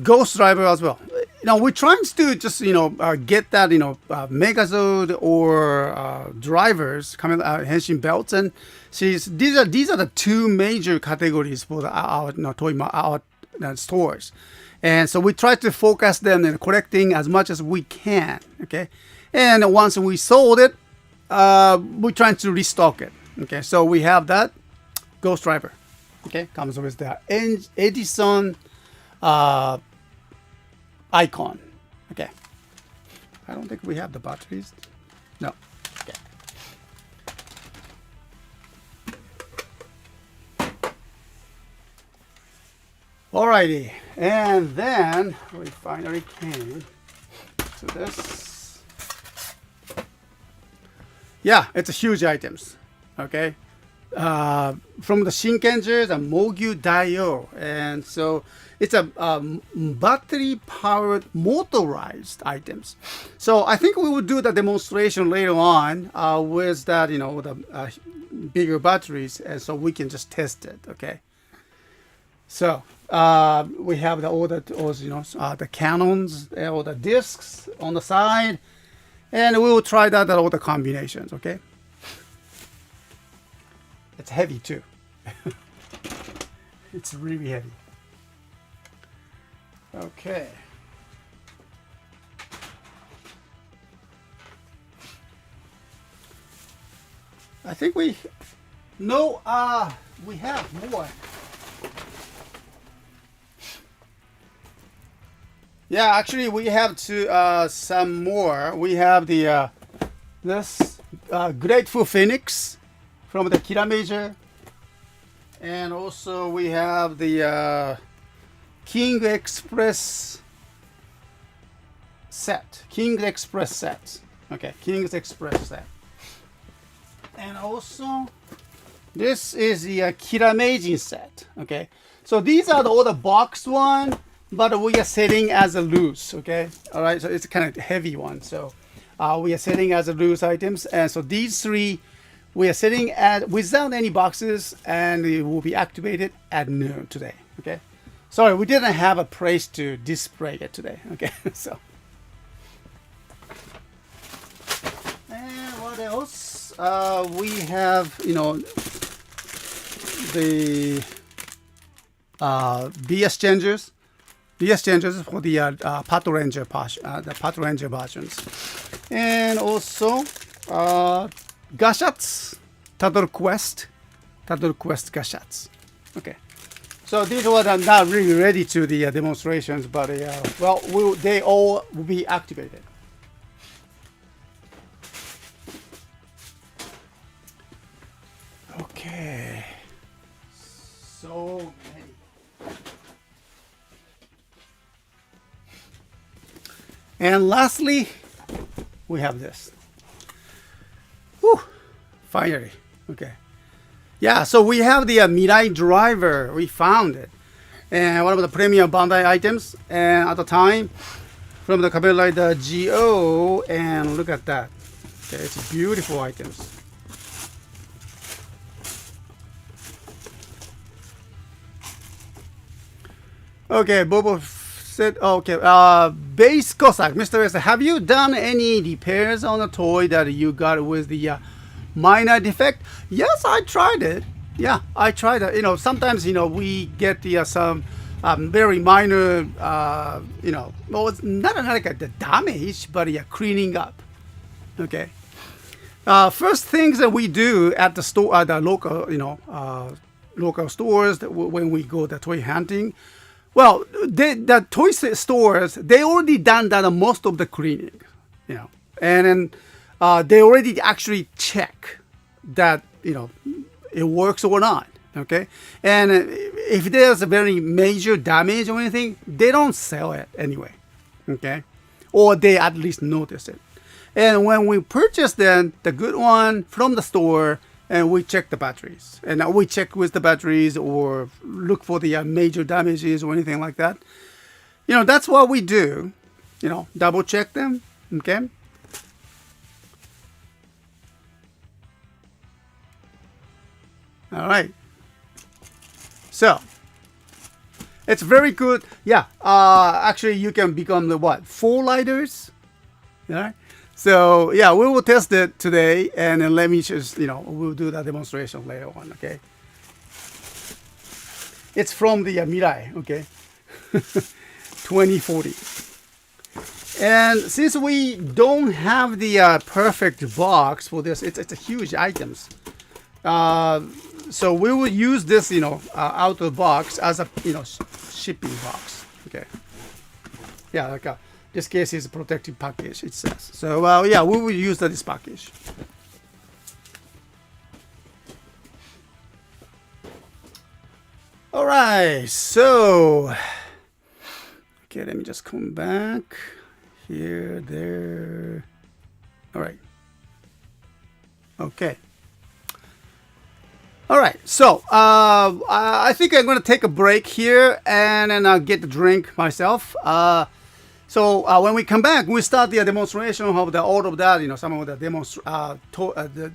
A: Ghost driver as well. We're trying to just get that Megazord or drivers coming henshin belts, and these are the two major categories for our stores. And so we try to focus them in collecting as much as we can, okay? And once we sold it, we're trying to restock it, okay? So we have that Ghost driver, okay? Comes with the Edison icon, okay? I don't think we have the batteries. No, okay. Alrighty, and then we finally came to this. Yeah, it's a huge items, okay? From the Shinkenjers and Mogyu Daio, and so it's a battery-powered motorized items. So I think we will do the demonstration later on with that, the bigger batteries, and so we can just test it, okay? So we have all the cannons, all the discs on the side, and we will try that all the combinations. Okay, it's heavy too. It's really heavy. Okay. I think we have more. Yeah, actually, we have some more. We have the this Grateful Phoenix from the Kira Major, and also we have the King Express set. King Express set. Okay, King's Express set. And also, this is the Kira Meijin set. Okay, so these are all the boxed one, but we are selling as a loose. Okay, all right. So it's kind of heavy one. So we are selling as a loose items, and so these three we are selling at without any boxes, and it will be activated at noon today. Okay, sorry, we didn't have a place to display it today. Okay, so. And what else? We have, the BS changers. BS changers for the Path Ranger versions. And also gashats, Turtle Quest gashats. Okay. So these ones are not really ready to the demonstrations, but they all will be activated. Okay, so many. And lastly, we have this. Whew, finally. Okay. Yeah, so we have the Mirai driver. We found it. And one of the premium Bandai items. And at the time, from the Kamen Rider GO. And look at that. Okay, it's beautiful items. Okay, Bobo said, okay, base Cossack, Mr.S, have you done any repairs on the toy that you got with the minor defect? Yes, I tried it. Yeah, I tried it. Sometimes, we get the some very minor, well, it's not like the damage, but yeah, cleaning up. Okay. First things that we do at the store, the local, local stores when we go the toy hunting. Well, the toy stores, they already done that most of the cleaning, and then they already actually check that, it works or not, okay? And if there's a very major damage or anything, they don't sell it anyway, okay? Or they at least notice it. And when we purchase then the good one from the store, and we check the batteries, and we check with the batteries or look for the major damages or anything like that. That's what we do. Double check them. Okay. All right. So it's very good. Yeah. Actually, you can become the what? 4 lighters. All right. So yeah, we will test it today, and then let me just, we'll do that demonstration later on, okay? It's from the Mirai, okay? 2040. And since we don't have the perfect box for this, it's a huge items. So we will use this, out of the box as a, shipping box, okay? Yeah, like a. This case is a protective package, it says. So, yeah, we will use this package. All right, so, okay, let me just come back. Here, there. All right. Okay. All right, so I think I'm going to take a break here, and then I'll get the drink myself. So when we come back, we start the demonstration of all of that, some of the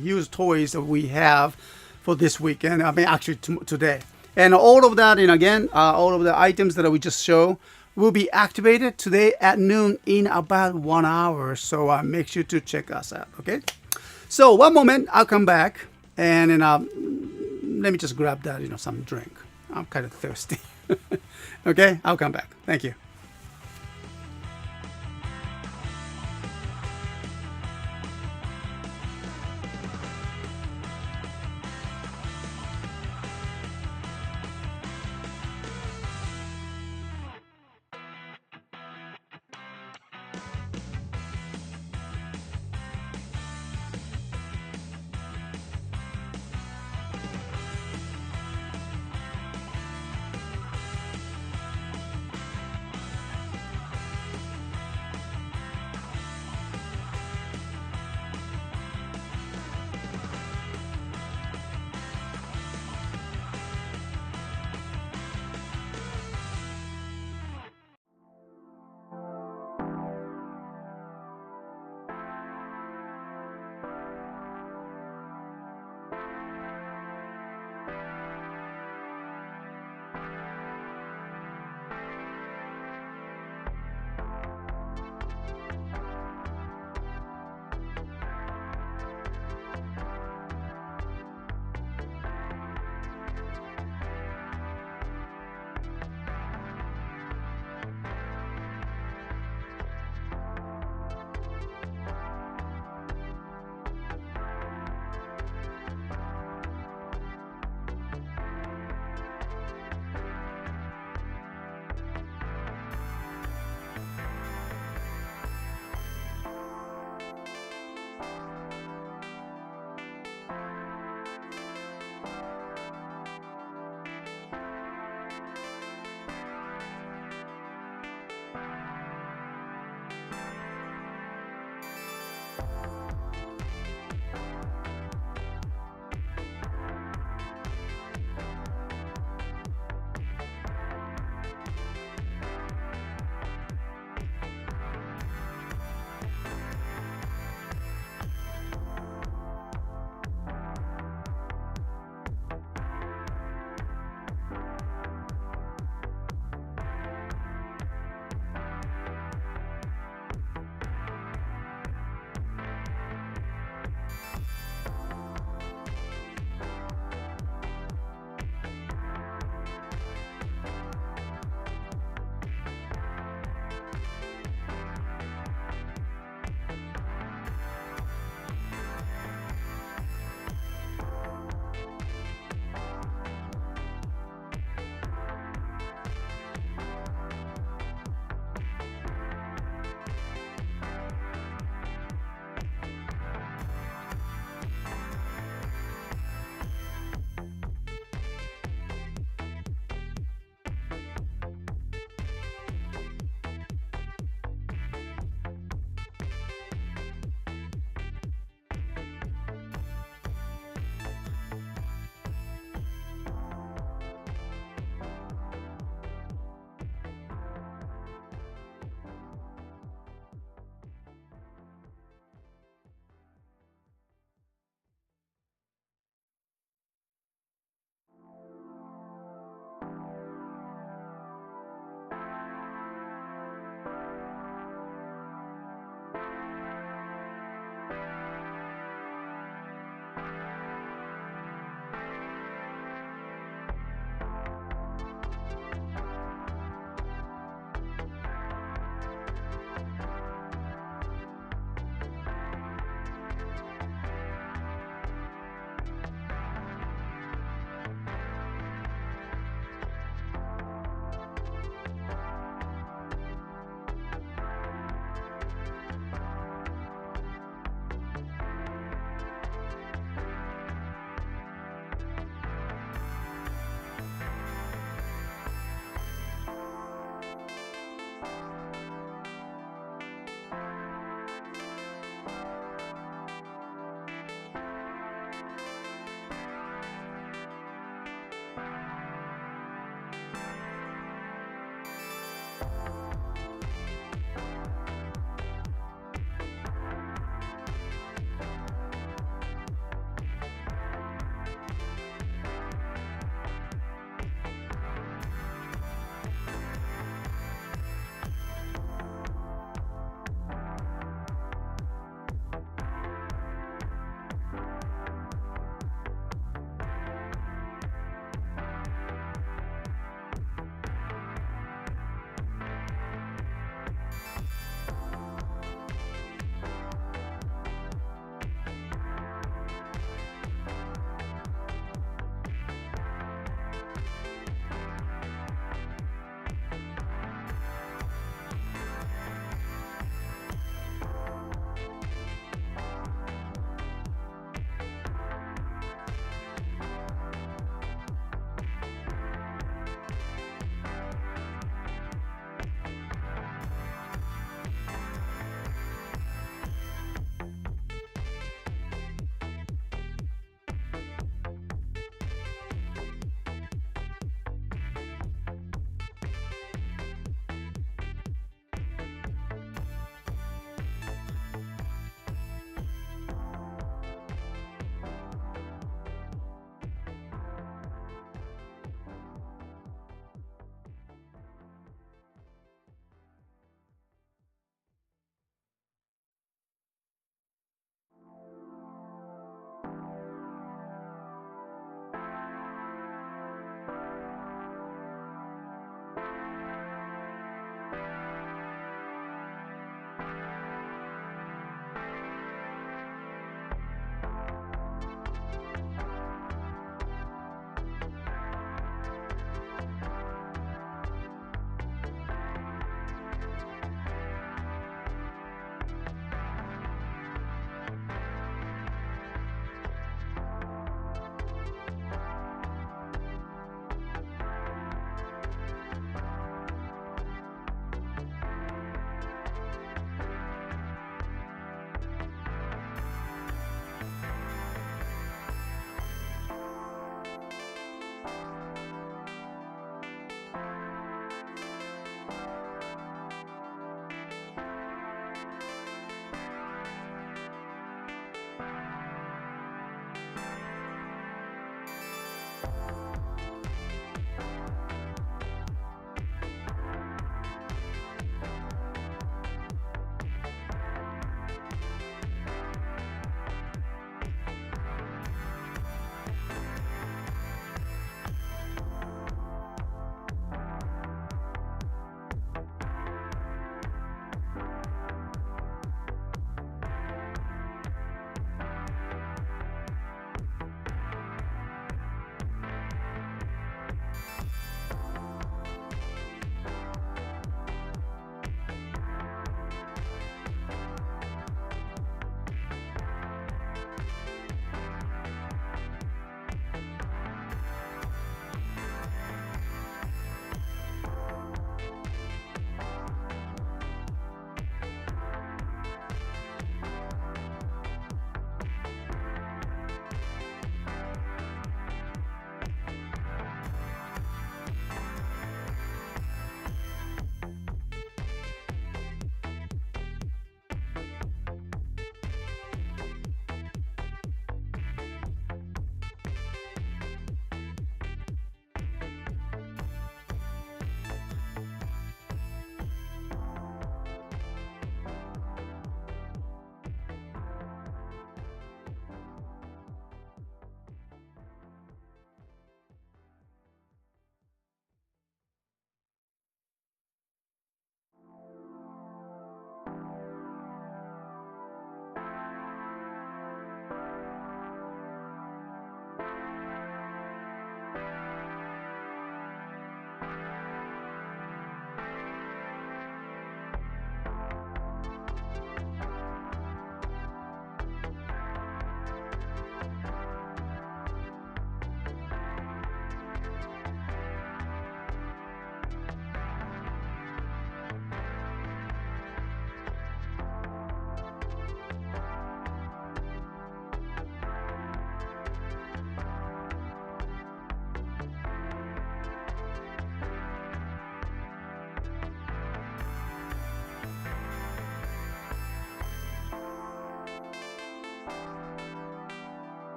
A: used toys that we have for this week, and actually today, and all of that, and again, all of the items that we just show will be activated today at noon in about 1 hour. So make sure to check us out. Okay. So one moment, I'll come back, and then let me just grab that, some drink. I'm kind of thirsty. Okay, I'll come back. Thank you.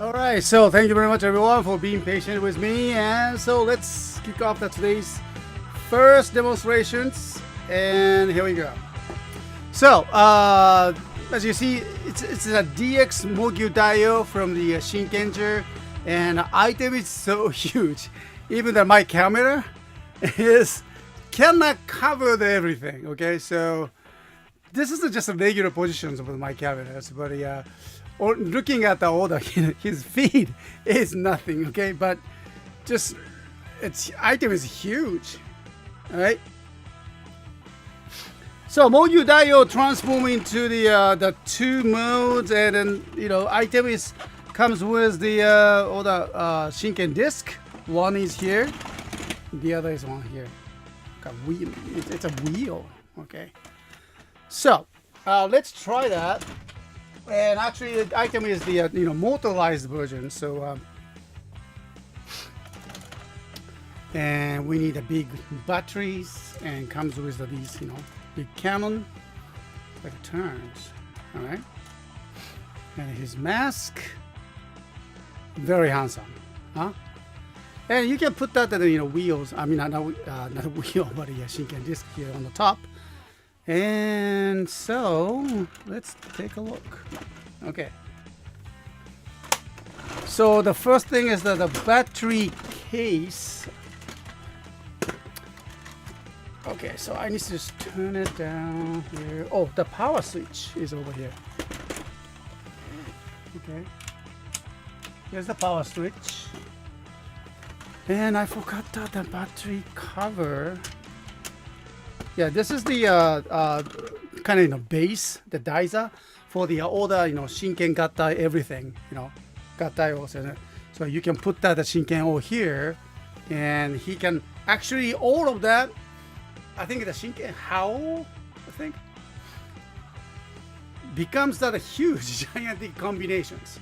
A: All right, so thank you very much everyone for being patient with me, and so let's kick off today's first demonstrations, and here we go. So as you see, it's a DX Mogyu Daio from the Shinkenger, and the item is so huge, even that my camera is cannot cover everything. Okay, so this is just a regular positions of my cameras, but or looking at the order, his feet is nothing, okay? But just its item is huge, all right? So Mogyu Daio transform into the two modes, and then item comes with the all the Shinken disc. One is here, the other is one here. It's a wheel, okay? So let's try that. And actually, the item is the motorized version. So and we need a big batteries, and comes with these big cannon, like turns. All right. And his mask, very handsome, huh? And you can put that wheels. I mean, not a wheel, but a Shinken disc here on the top. And so let's take a look. Okay. So the first thing is the battery case. Okay, so I need to just turn it down here. Oh, the power switch is over here. Okay. Here's the power switch. And I forgot the battery cover. Yeah, this is the kind of base, the Daiza for the older Shinken Gattai everything, Gattai also. So you can put that Shinken over here, and he can actually all of that. I think the Shinken Howl, I think, becomes that huge gigantic combinations.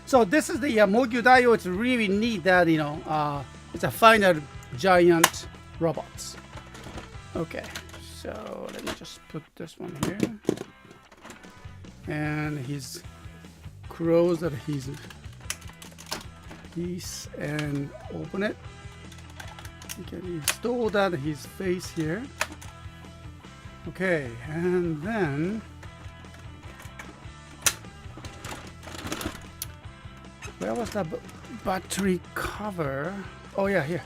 A: So this is the Mogyu Daio. It's really neat that it's a final giant robots. Okay, so let me just put this one here, and his close that his piece and open it. You can install that his face here. Okay, and then where was the battery cover? Oh yeah, here.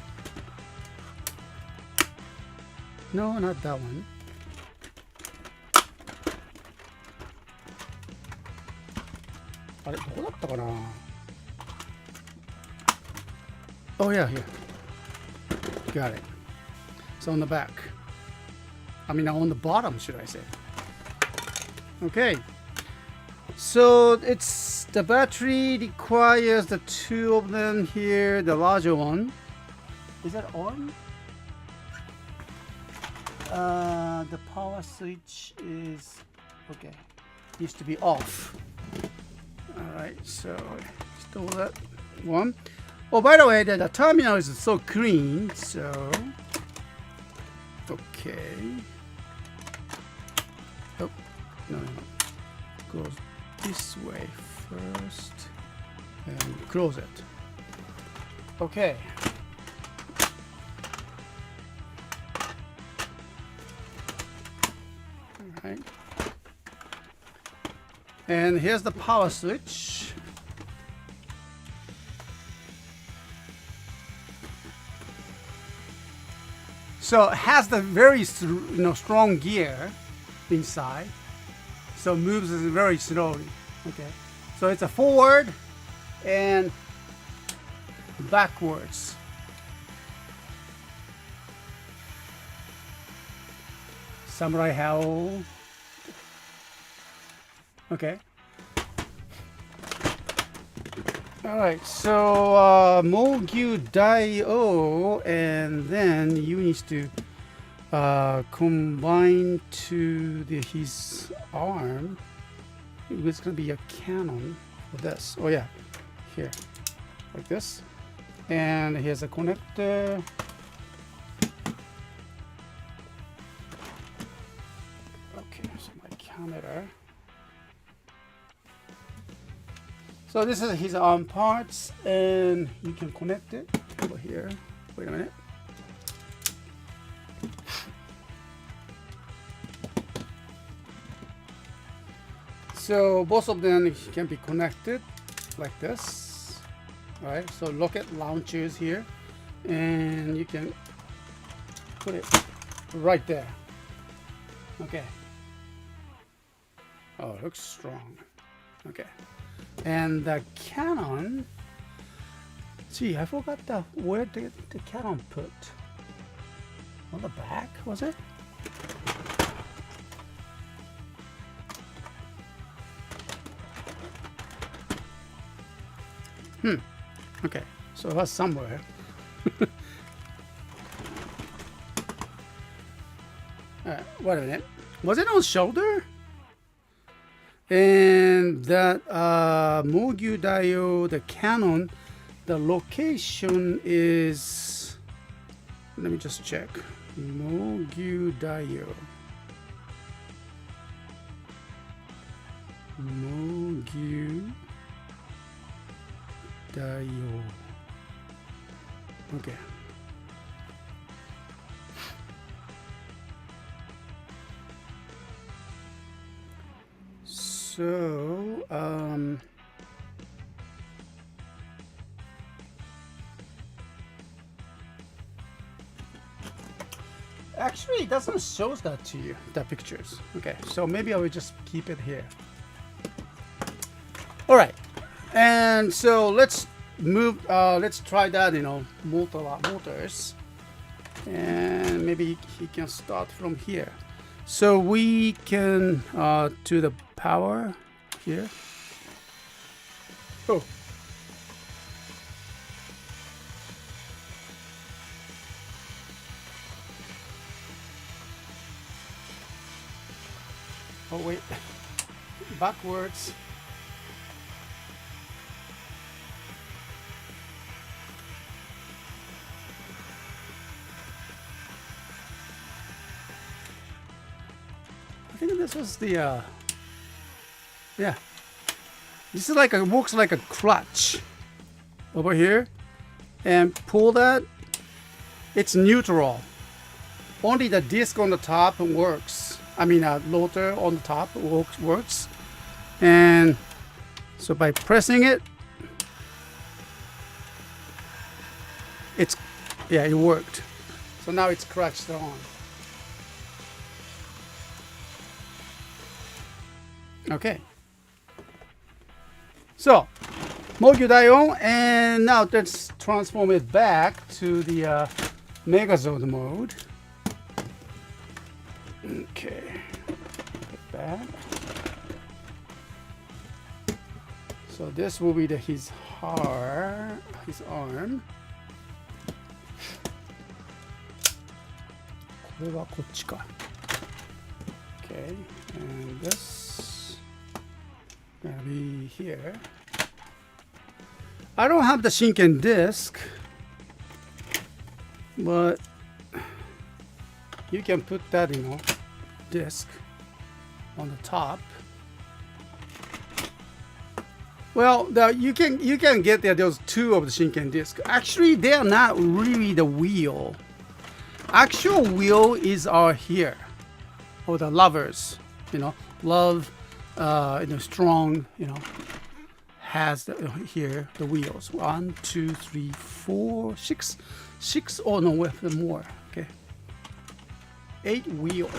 A: No, not that one. Oh yeah, here. Got it. It's on the back. I mean, on the bottom, should I say. Okay. So it's the battery requires the two of them here, the larger one. Is that on? The power switch is okay. Needs to be off. All right, so install that one. Oh, by the way, the terminal is so clean. So okay. Oh no. Goes this way first and close it. Okay. Right. And here's the power switch. So it has the very strong gear inside, so moves very slowly. Okay, so it's a forward and backwards. Samurai Howl. Okay. All right. So Mogyu Daio, and then you need to combine to his arm. It's gonna be a cannon for this. Oh yeah, here, like this, and here's a connector. Okay, so my camera. So this is his arm parts, and you can connect it over here. Wait a minute. So both of them can be connected like this. All right, so rocket launchers here, and you can put it right there. Okay. Oh, it looks strong. Okay. And the cannon. Gee, I forgot where the cannon put. On the back, was it? Okay, so it was somewhere. Wait a minute. Was it on shoulder? And that Mogyu Daio, the cannon, the location is. Let me just check. Mogyu Daio. Mogyu Daio. Okay. So, actually, it doesn't show that to you, the pictures. Okay, so maybe I will just keep it here. All right, and so let's move. Let's try that. Motors, and maybe he can start from here. So we can do the power here. Oh. Oh wait, backwards. I think this was the yeah. This is like works like a clutch over here, and pull that. It's neutral. Only the disc on the top works. I mean, rotor on the top works, and so by pressing it, it worked. So now it's clutched on. Okay. So, Mogyu Daio, and now let's transform it back to the Megazord mode. Okay, put back. So this will be his arm. Okay, and this gonna be here. I don't have the Shinken disc, but you can put that, disc on the top. Well, you can get those two of the Shinken disc. Actually, they are not really the wheel. Actual wheel is here, or the levers. Love, strong. Has here the wheels. 1, 2, 3, 4, 6. Oh no, we have more. Okay. 8 wheels.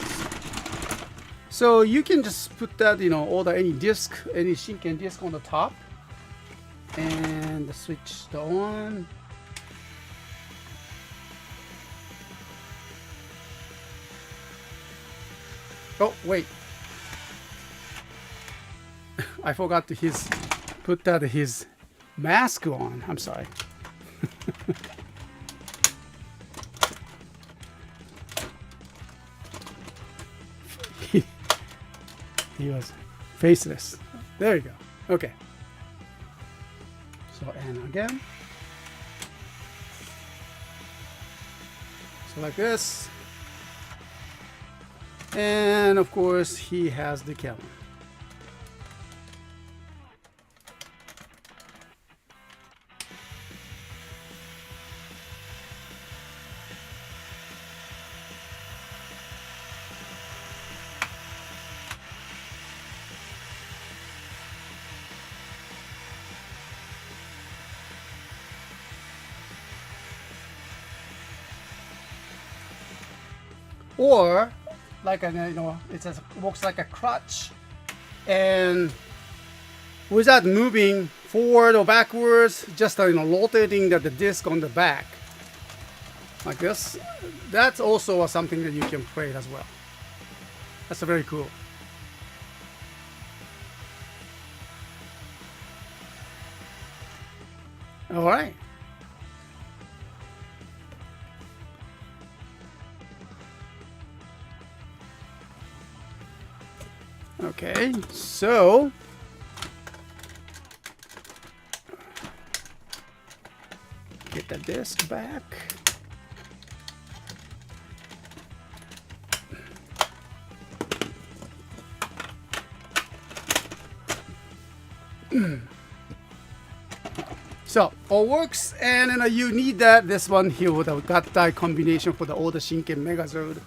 A: So you can just put that, order any Shinken disc on the top, and switch the on. Oh wait, I forgot to put his mask on. I'm sorry. He was faceless. There you go. Okay. So, and again. So like this. And of course, he has the camera. or like it works like a crutch, and without moving forward or backwards, just rotating the disc on the back like this. That's also something that you can play as well. That's very cool. All right. Okay, so get the disc back. So all works, and you need this one here with the got combination for the older Shinken Megazord.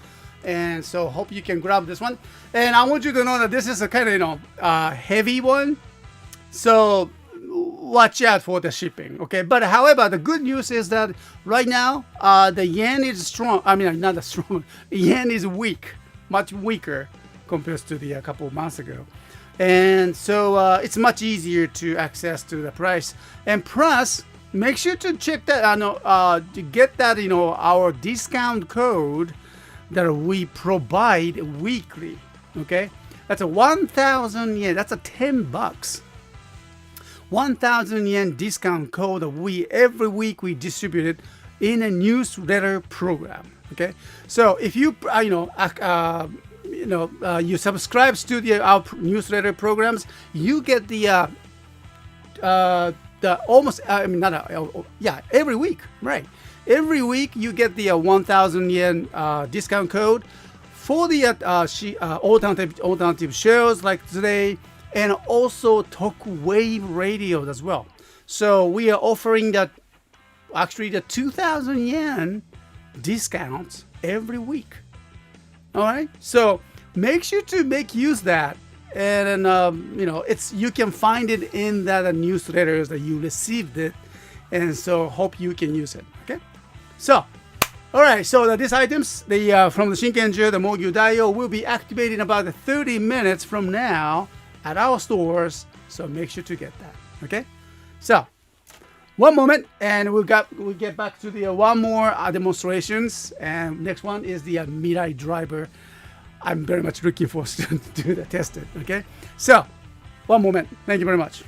A: And so hope you can grab this one. And I want you to know that this is a kind of heavy one, so watch out for the shipping. Okay, but however, the good news is that right now the yen is strong. I mean, not as strong. Yen is weak, much weaker compared to the couple of months ago. And so it's much easier to access to the price. And plus, make sure to check that to get that our discount code that we provide weekly. Okay, that's a 1,000 yen. That's a $10. 1,000 yen discount code that every week we distribute it in a newsletter program. Okay, so if you you subscribe to our newsletter programs, you get the almost every week, right? Every week you get the 1,000 yen discount code for the alternative shows like today, and also Tokwave radio as well. So we are offering the 2,000 yen discounts every week. All right, so make sure to make use of that, and you can find it in that newsletters that you received it, and so hope you can use it. Okay, so all right, so these items, from the Shinkenju, the Mogyu Daio, will be activated in about 30 minutes from now at our stores. So make sure to get that. Okay, so one moment, and we'll get back to the one more demonstrations, and next one is the Mirai driver. I'm very much looking forward to do the test it. Okay, so one moment. Thank you very much.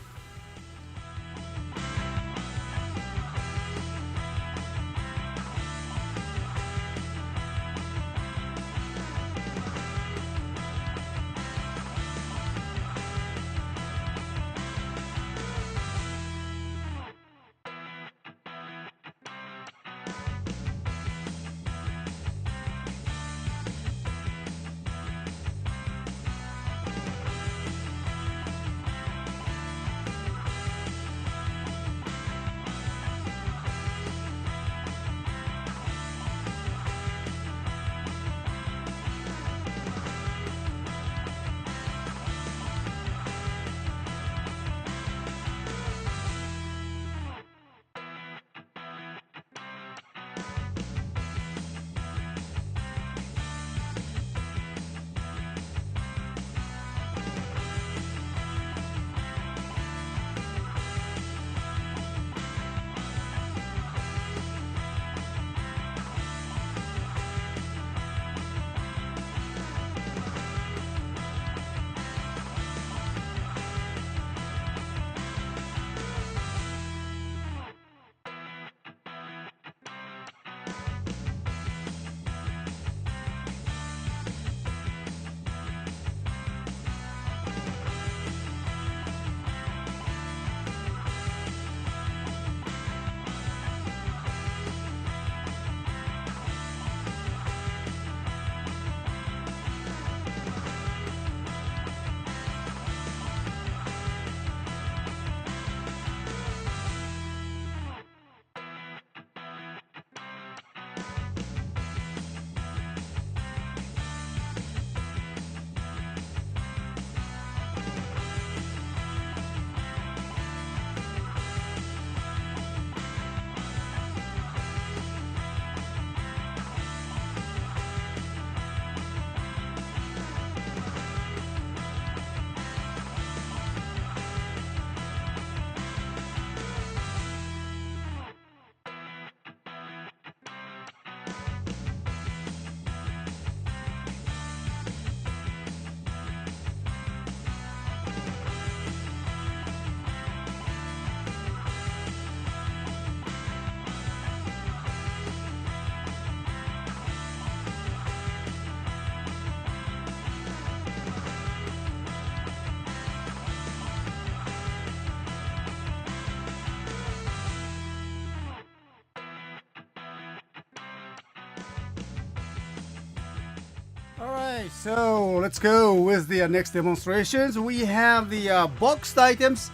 A: Alright, so let's go with the next demonstrations. We have the boxed items,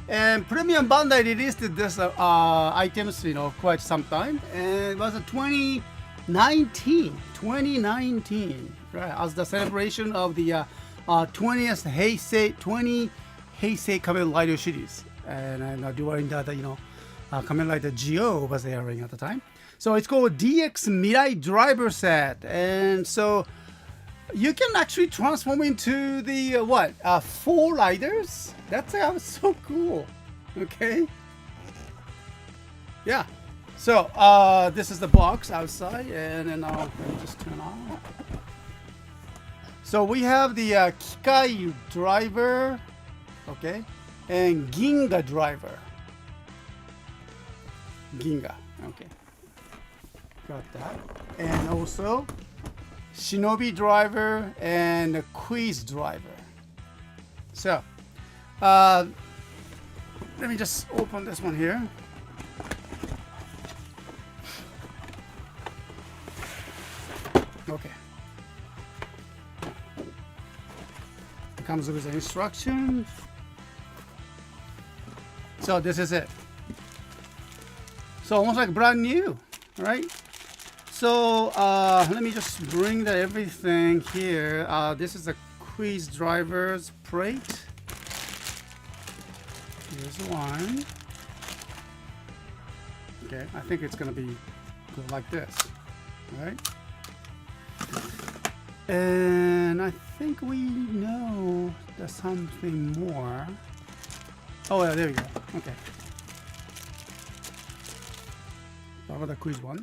A: and Premium Bandai released this items, quite some time, and it was a 2019, right, as the celebration of the 20th Heisei 20 Kamen Rider series, and during that, Kamen Rider Geo was airing at the time. So it's called DX Mirai Driver Set, and so you can actually transform into the 4 riders. That's so cool. Okay. Yeah. So this is the box outside, and then let me just turn on. So we have the Kikai driver, okay, and Ginga driver. Ginga, okay. Got that, and also Shinobi driver and Quiz driver. So let me just open this one here. Okay. It comes with the instructions. So this is it. So almost like brand new, right? So let me just bring everything here. This is a Quiz driver's plate. Here's one. Okay, I think it's gonna be good like this, right? And I think we know there's something more. Oh yeah, there we go. Okay. How about the Quiz one?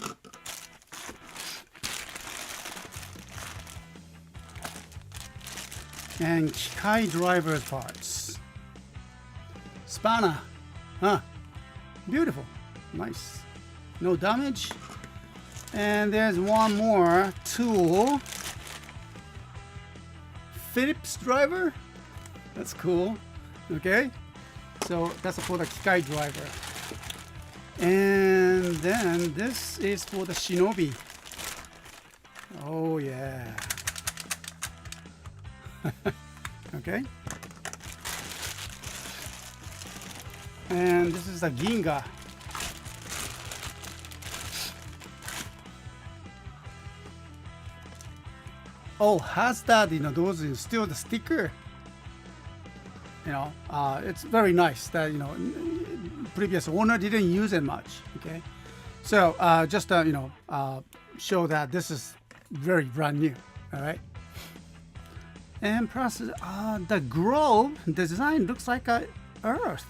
A: And Kikai driver parts. Spanner. Huh. Beautiful. Nice. No damage. And there's one more tool. Phillips driver. That's cool. Okay. So that's for the Kikai driver. And then this is for the Shinobi. Oh yeah. Okay. And this is a Ginga. Oh, has that, those is still the sticker. It's very nice that, previous owner didn't use it much. Okay. So, just, show that this is very brand new. All right. And plus, the globe design looks like a Earth.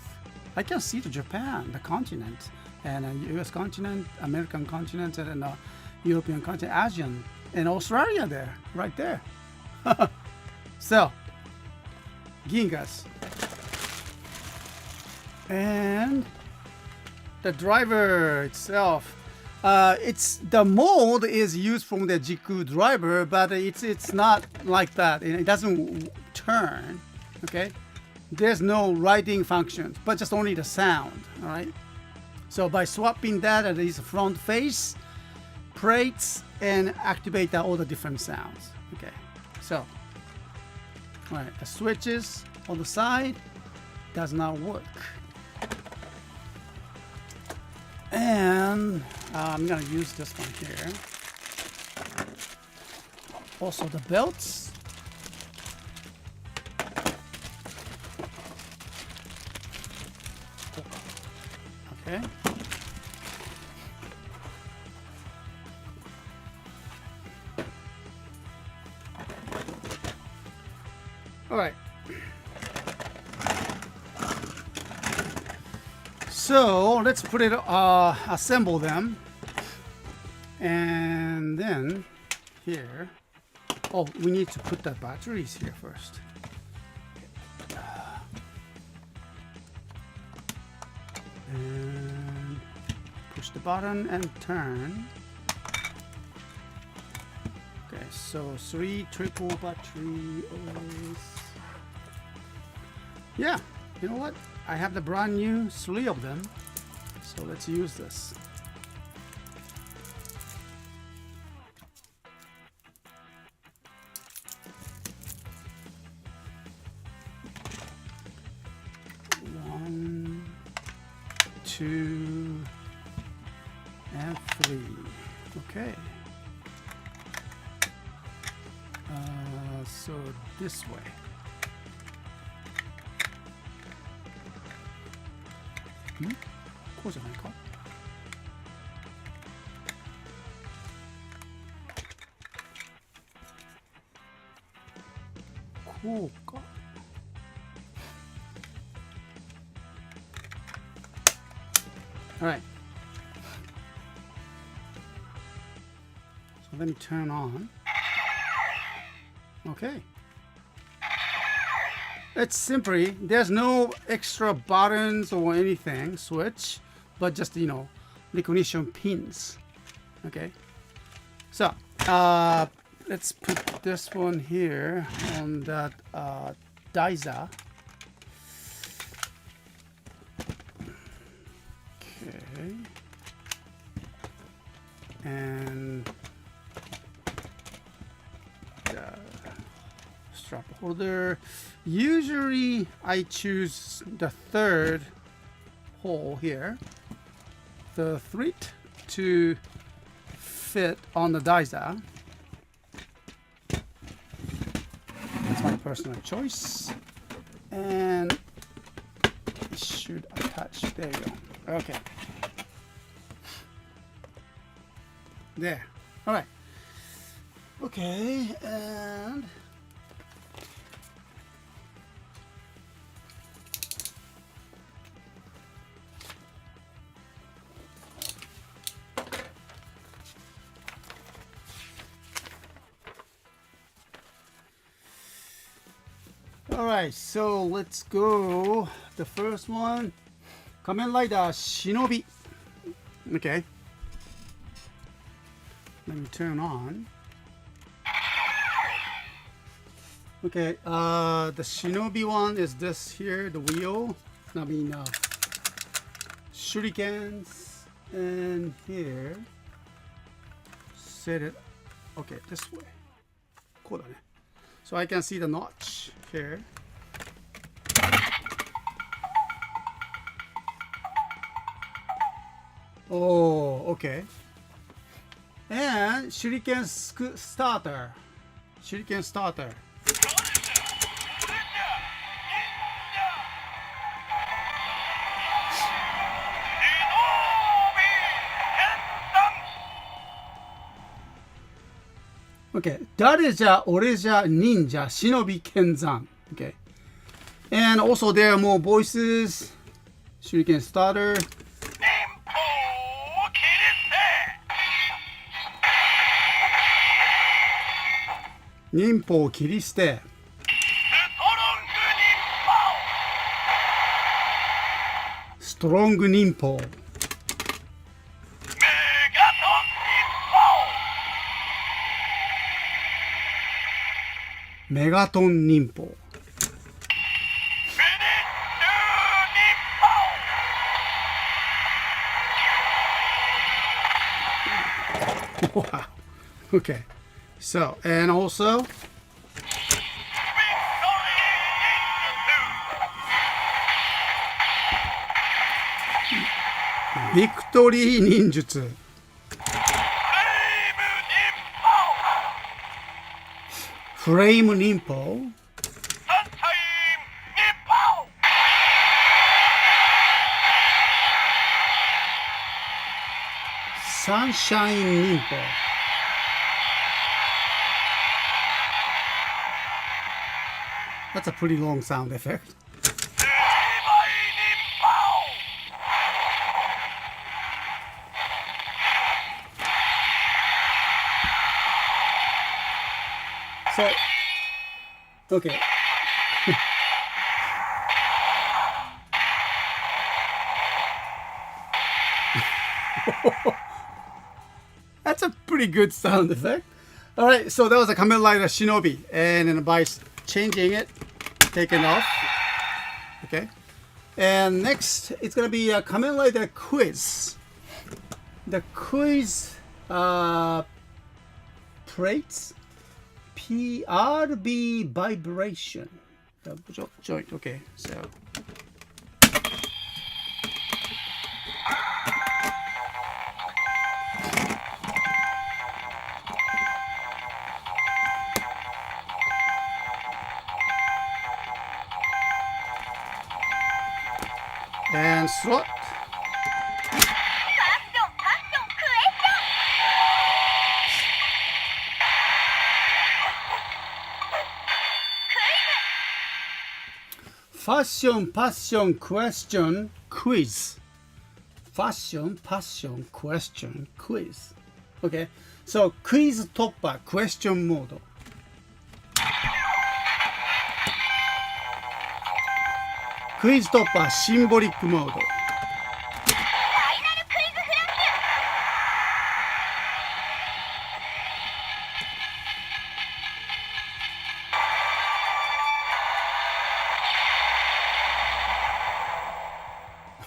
A: I can see the Japan, the continent, and U.S. continent, American continent, and European continent, Asian, and Australia there, right there. So, Gingas. And the driver itself. It's the mold is used from the Jiku driver, but it's not like that. It doesn't turn. Okay, there's no writing functions, but just only the sound. All right. So by swapping that at least front face, plates, and activate all the different sounds. Okay. So, all right, the switches on the side does not work. And I'm gonna use this one here. Also the belts. Okay. All right. So let's put it, assemble them, and then here. Oh, we need to put the batteries here first. And push the button and turn. Okay, so 3 triple batteries. Yeah, you know what? I have the brand new 3 of them, so let's use this. 2, and 3. Okay. So this way. Hmm? こうじゃないか? こうか. All right. So let me turn on. Okay. It's simply, there's no extra buttons or anything, switch, but just, you know, recognition pins. Okay. So, let's put this one here on that dicer. Okay. And strap holder. Usually I choose the third hole here, the thread to fit on the dicer. That's my personal choice. And it should attach. There you go. Okay. There. All right. Okay, and all right, so let's go. The first one, Kamen Rider Shinobi. Okay. Let me turn on. Okay, the Shinobi one is this here, the wheel. I mean, shurikens, and here, set it, okay, this way. Cool. So I can see the notch here. Oh, okay. And shuriken starter. Shuriken starter. Okay, 誰じゃ俺じゃ忍者忍び剣山. Okay, and also there are more voices. Shuriken starter. Ninpo kiriste. Strong ninpo. Megaton ninpo. Wow. Okay. So, and also Victory Ninjutsu. Flame Ninpo. Sunshine Ninpo. That's a pretty long sound effect. So, okay. That's a pretty good sound effect. All right, so that was a Kamen Rider Shinobi, and then by changing it, taken off. Okay, and next it's gonna be a Kamen Rider quiz. The quiz plates. PRB vibration. Double joint. Okay, so And slot. Fashion, passion, question, quiz. Fashion, passion, question, quiz. Okay, so quiz topper, question mode. Quiz topper, symbolic mode.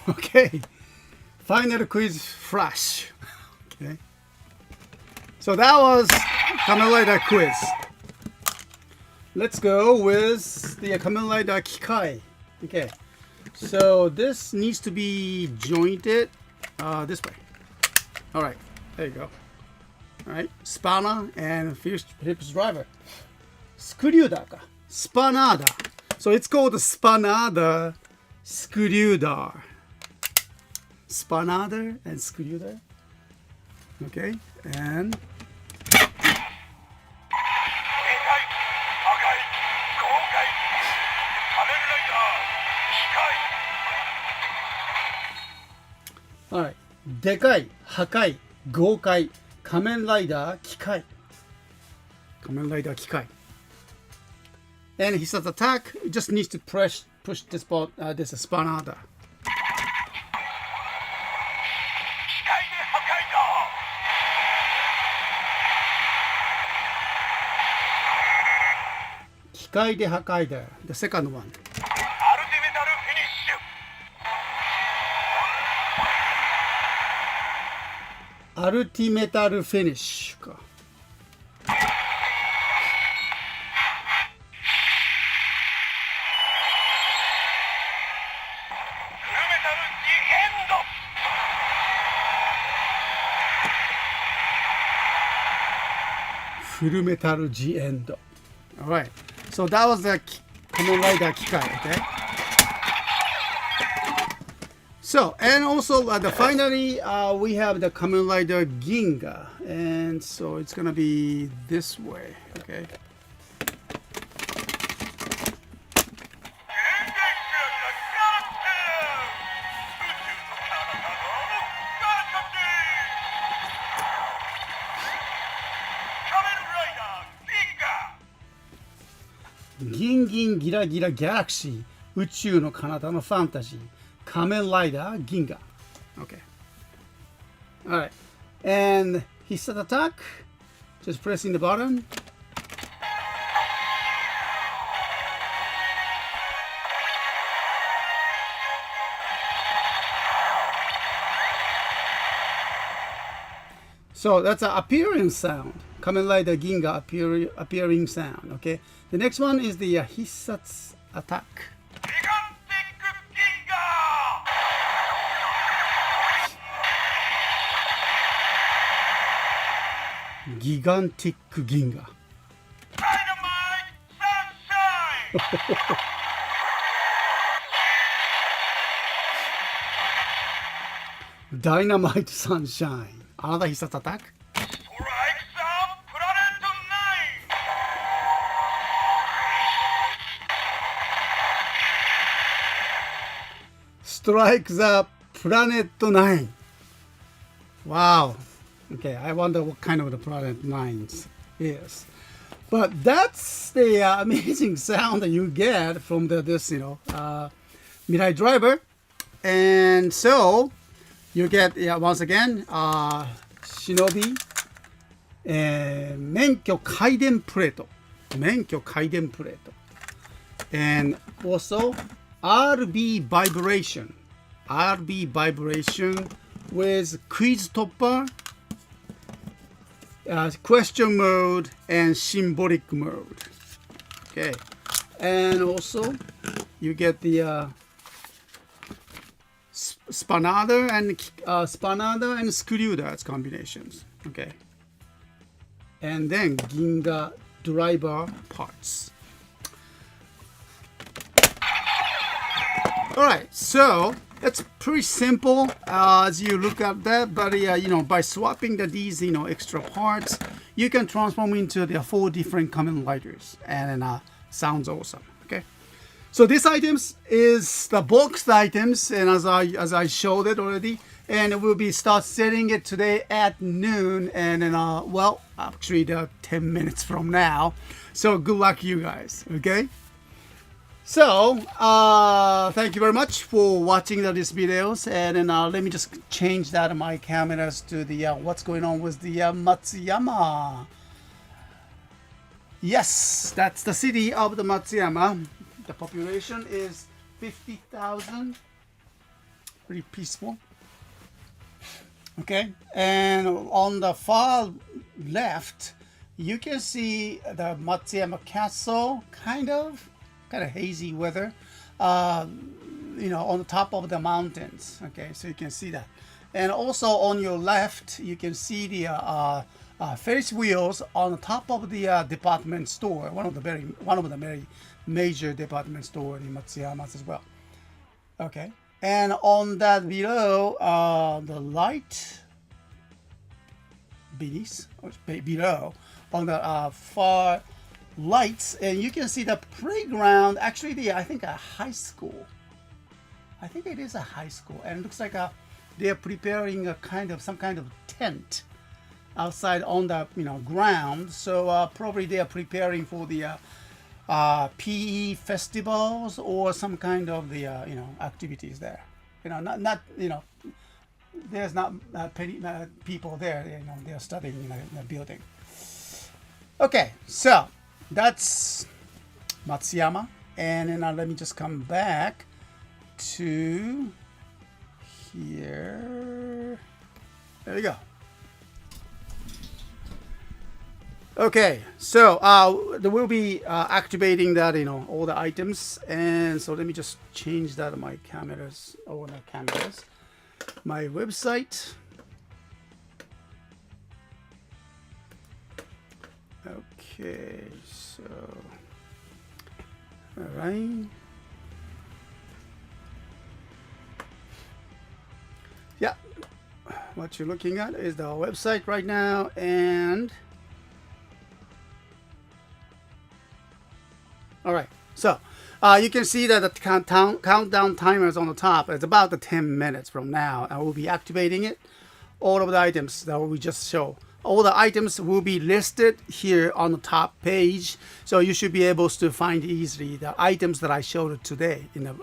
A: Okay, final quiz flash. Okay, so that was Kamen Rider quiz. Let's go with the Kamen Rider Kikai. Okay, so this needs to be jointed this way. All right, there you go. All right, spanner and Phillips driver. Screwdriver, spanner. So it's called spanner, screwdriver. Spanner and screwdriver. Okay, and all right. でかい、破壊、豪快、仮面ライダー、機械。仮面ライダー、機械。And he says attack, it just needs to push this ball, this spanner. Kikai de Hakaider, the second one. Ultimetal finish. Full Metal G End. All right. So that was the Kamen Rider Kikai, okay? So, and also finally, we have the Kamen Rider Ginga. And so it's going to be this way, okay? Gingin Gira Gira Galaxy 宇宙の彼方のファンタジー仮面ライダー銀河 Okay. Alright. And he said attack. Just pressing the button. So that's an appearing sound. Kamen Rider Ginga appearing sound. Okay. The next one is the Hissatsu attack. Gigantic Ginga. Dynamite Sunshine. Another Hissatsu attack. Strike the Planet 9. Wow. Okay, I wonder what kind of the Planet 9 is. But that's the amazing sound that you get from this, Mirai driver. And so you get, once again, Shinobi, 免許回電プレート。免許回電プレート。And also, RB vibration. RB vibration with quiz topper, question mode, and symbolic mode. Okay. And also, you get the spanner and screwdriver combinations. Okay. And then Ginga driver parts. Alright, so it's pretty simple as you look at that, but by swapping these extra parts, you can transform into the 4 different Kamen Riders, and sounds awesome. Okay, so these items is the boxed items, and as I showed it already, and we'll be start selling it today at noon, and then well, actually 10 minutes from now. So good luck, you guys. Okay. So, thank you very much for watching these videos, and then let me just change that my cameras to the what's going on with the Matsuyama. Yes, that's the city of the Matsuyama. The population is 50,000. Pretty peaceful. Okay, and on the far left, you can see the Matsuyama Castle, kind of hazy weather, on the top of the mountains. Okay, so you can see that, and also on your left, you can see the Ferris wheels on the top of the department store, one of the very major department store in Matsuyama as well. Okay, and on that below, the light below on the far lights, and you can see the playground. Actually, I think a high school. I think it is a high school, and it looks like they are preparing some kind of tent outside on the ground. So probably they are preparing for the PE festivals or some kind of the activities there. Not there's not people there. They are studying in the building. Okay, so that's Matsuyama, and then let me just come back to here. There we go. Okay, so we'll be activating that, all the items, and so let me just change that on my cameras, my website. Okay, so all right. Yeah, what you're looking at is the website right now, and all right. So you can see that the countdown timer is on the top. It's about the 10 minutes from now, and we'll be activating it. All of the items that we just show. All the items will be listed here on the top page, so you should be able to find easily the items that I showed today in the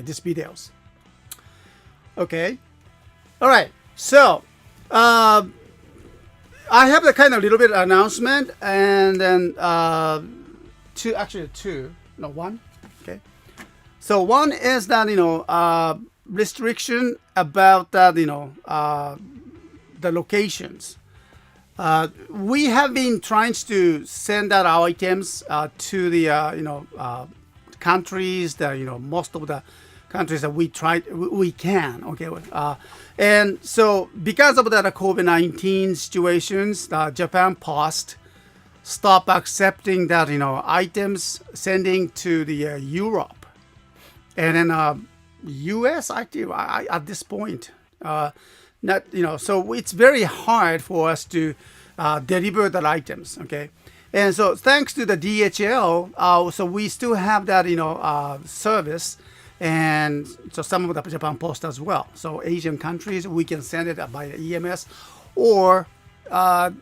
A: these videos. Okay, all right. So I have the little bit announcement, and then one. Okay, so one is that restriction about that the locations. We have been trying to send out our items to the countries that most of the countries that we can. Okay, and so because of that COVID-19 situations, Japan Post stopped accepting that items sending to the Europe, and then US at this point. Not so it's very hard for us to deliver the items. Okay, and so thanks to the DHL, so we still have that service, and so some of the Japan Post as well. So Asian countries we can send it by EMS, or I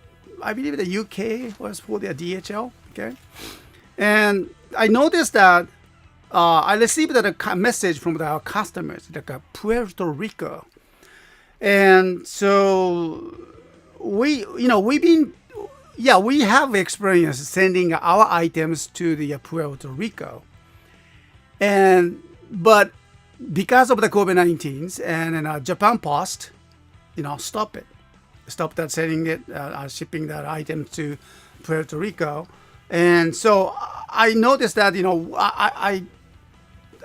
A: believe the UK was for the DHL. Okay, and I noticed that I received a message from our customers, like Puerto Rico. And so we have experience sending our items to the Puerto Rico, but because of the COVID-19 and Japan Post, stopped that sending it, shipping that item to Puerto Rico, and so I noticed that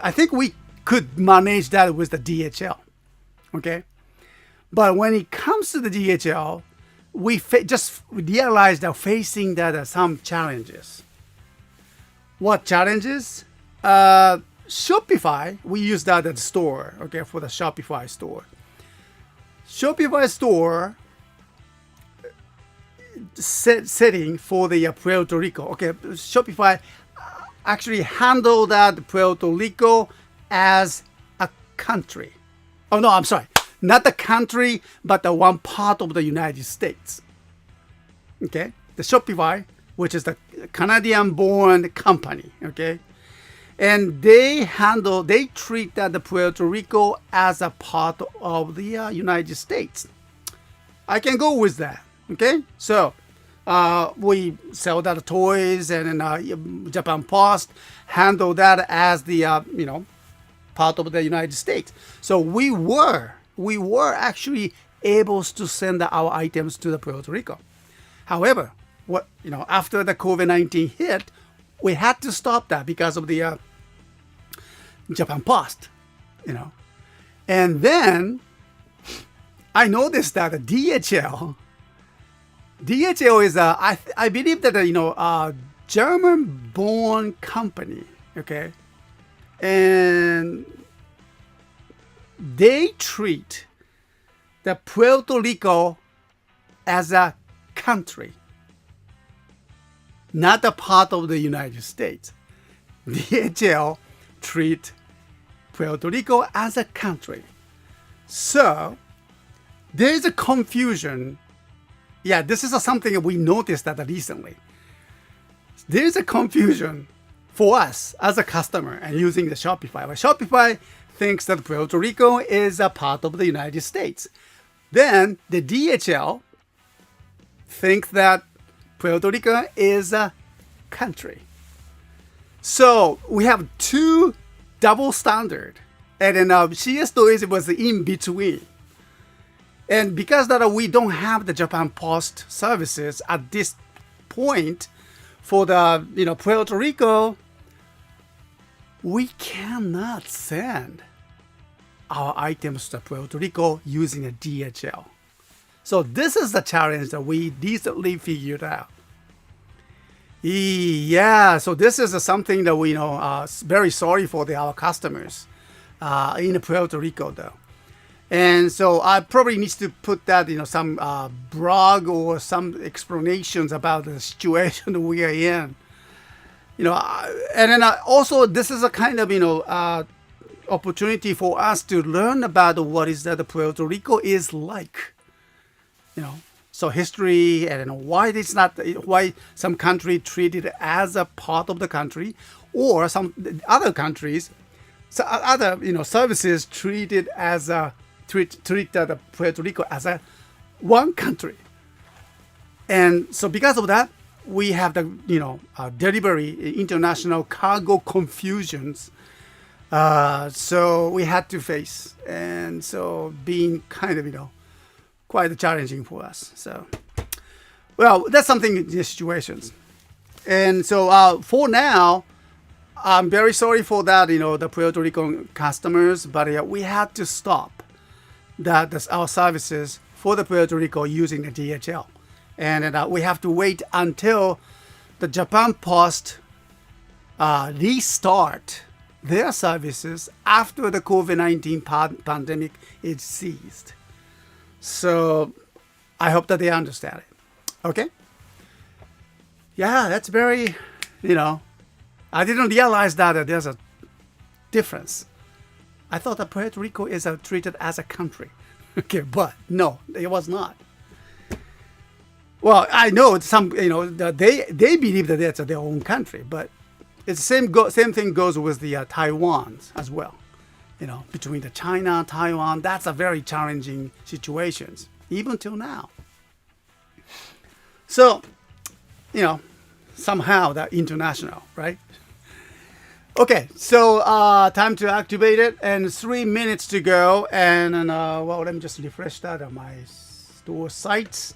A: I think we could manage that with the DHL, okay. But when it comes to the DHL, we just realized that facing some challenges. What challenges? Shopify, we use that at the store, okay, for the Shopify store. Shopify store setting for the Puerto Rico. Okay, Shopify actually handle that Puerto Rico as a country. Oh no, I'm sorry, not the country, but the one part of the United States. Okay, the Shopify, which is the Canadian-born company. Okay, and they treat that the Puerto Rico as a part of the United States. I can go with that. Okay, so we sell that toys, and then Japan Post handle that as the part of the United States. So we were actually able to send our items to the Puerto Rico. However, after the COVID-19 hit, we had to stop that because of the Japan Post, and then I noticed that the DHL is I believe that a German-born company, okay, and they treat the Puerto Rico as a country, not a part of the United States. DHL treat Puerto Rico as a country. So there is a confusion. Yeah, this is something we noticed that recently. There is a confusion for us as a customer and using the Shopify. Shopify thinks that Puerto Rico is a part of the United States. Then the DHL thinks that Puerto Rico is a country. So we have two double standard, and then CSTOYS was in between. And because that we don't have the Japan Post services at this point for the Puerto Rico, we cannot send our items to Puerto Rico using a DHL. So this is the challenge that we recently figured out. Yeah, so this is something that we very sorry for our customers in Puerto Rico though. And so I probably need to put that some blog or some explanations about the situation we are in. And then also this is a kind of opportunity for us to learn about what is that Puerto Rico is like. So history, and why some country treated as a part of the country, or some other countries, other services treated as treat Puerto Rico as a one country. And so because of that, we have the delivery international cargo confusions. So we had to face, and so being kind of quite challenging for us. So, well, that's something in these situations. And so for now, I'm very sorry for that, the Puerto Rican customers, but we had to stop our services for the Puerto Rico using the DHL. And we have to wait until the Japan Post restart their services after the COVID-19 pandemic is ceased. So I hope that they understand it. Okay? Yeah, that's very, I didn't realize that there's a difference. I thought that Puerto Rico is treated as a country. Okay, but no, it was not. Well, I know some, they believe that it's their own country, but it's same thing goes with the Taiwan as well. Between the China, Taiwan, that's a very challenging situations, even till now. So, somehow that international, right? Okay, so time to activate it, and 3 minutes to go. And let me just refresh that on my store sites.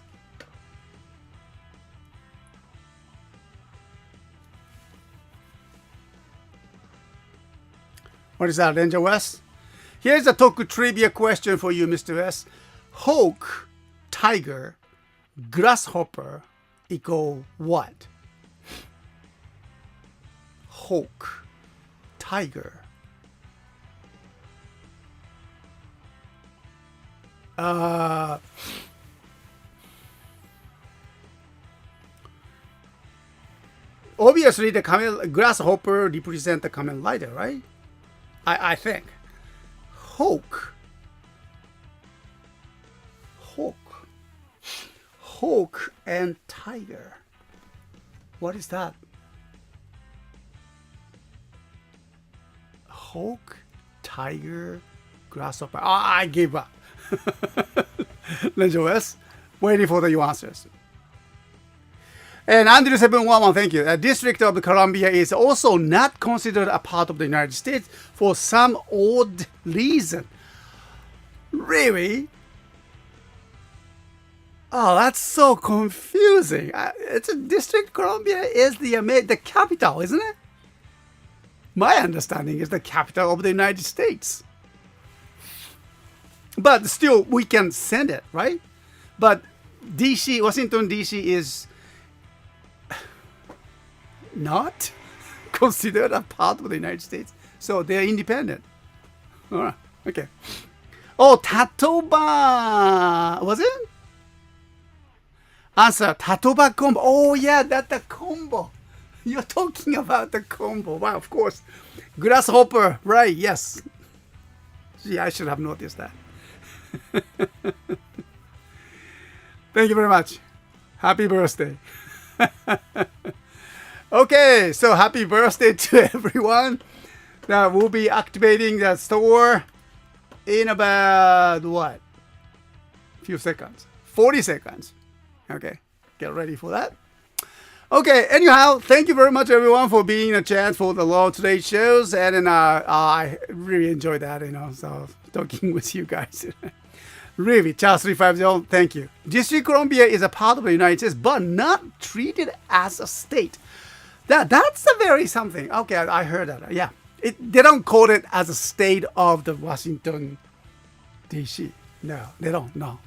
A: What is that, Ranger West? Here's a Toku trivia question for you, Mr. S. Hawk, tiger, grasshopper equal what? Hawk, tiger, Obviously, the grasshopper represent the Kamen Rider, right? I think. Hawk. Hawk. Hawk and tiger. What is that? Hawk, tiger, grasshopper. I gave up. Mr.S, waiting for your answers. And Andrew711, thank you. The District of Columbia is also not considered a part of the United States for some odd reason. Really? Oh, that's so confusing. It's a District Columbia is the capital, isn't it? My understanding is the capital of the United States. But still, we can send it, right? But DC, Washington, DC is not considered a part of the United States. So they're independent. All right, okay. Oh, Tatoba. Was it? Answer, Tatoba combo. Oh, yeah, that's the combo. You're talking about the combo. Wow, of course. Grasshopper, right, yes. Gee, I should have noticed that. Thank you very much. Happy birthday. Okay, so happy birthday to everyone. Now we'll be activating the store in about what? Few seconds. 40 seconds. Okay, get ready for that. Okay, anyhow, thank you very much everyone for being in the chat for the Law Today shows, and then I really enjoyed that, so talking with you guys. Really, Charles 350, thank you. District Columbia is a part of the United States, but not treated as a state. That's a very something. Okay, I heard that. Yeah, they don't call it as a state of the Washington, D.C. No, they don't. No.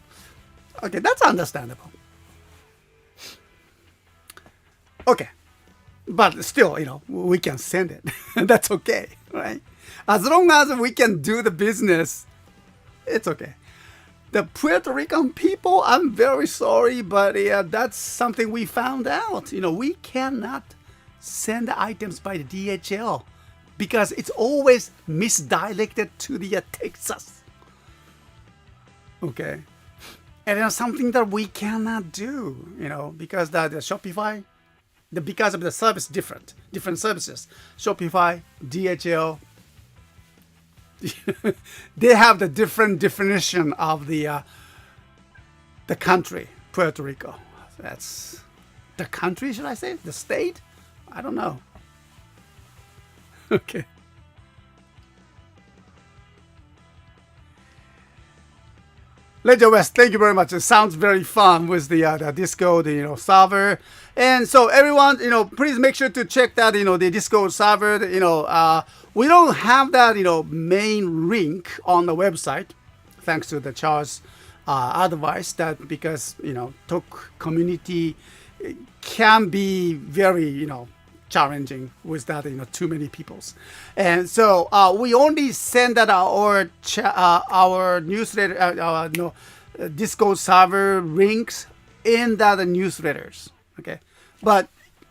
A: Okay, that's understandable. Okay, but still, we can send it. That's okay, right? As long as we can do the business, it's okay. The Puerto Rican people, I'm very sorry, but that's something we found out. We cannot send the items by the DHL because it's always misdirected to the Texas. Okay, and it's something that we cannot do, because the Shopify. Because of the service different services. Shopify, DHL, they have the different definition of the country, Puerto Rico. That's the country, should I say? The state? I don't know. Okay. Ledger West, thank you very much. It sounds very fun with the Discord, server. And so everyone, please make sure to check that, the Discord server. We don't have that, main link on the website, thanks to the Charles advice that because, Talk community can be very, challenging with that, too many peoples. And so we only send that our newsletter, Discord server links in that newsletters. Okay, but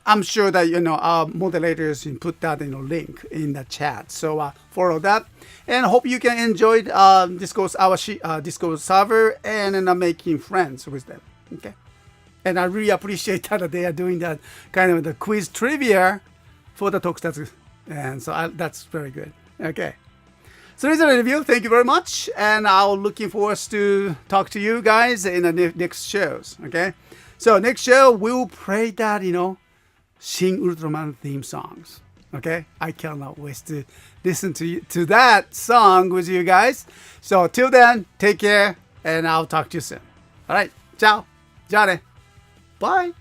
A: I'm sure that our moderators put that link in the chat. So follow that, and hope you can enjoy Discord server and making friends with them. Okay. And I really appreciate that they are doing that kind of the quiz trivia for the Tokusatsu. And so that's very good. Okay. So this is a review. Thank you very much. And I'm looking forward to talk to you guys in the next shows. Okay. So next show, we'll play that, Shin Ultraman theme songs. Okay. I cannot wait to listen to that song with you guys. So till then, take care. And I'll talk to you soon. All right. Ciao. じゃあね。Bye.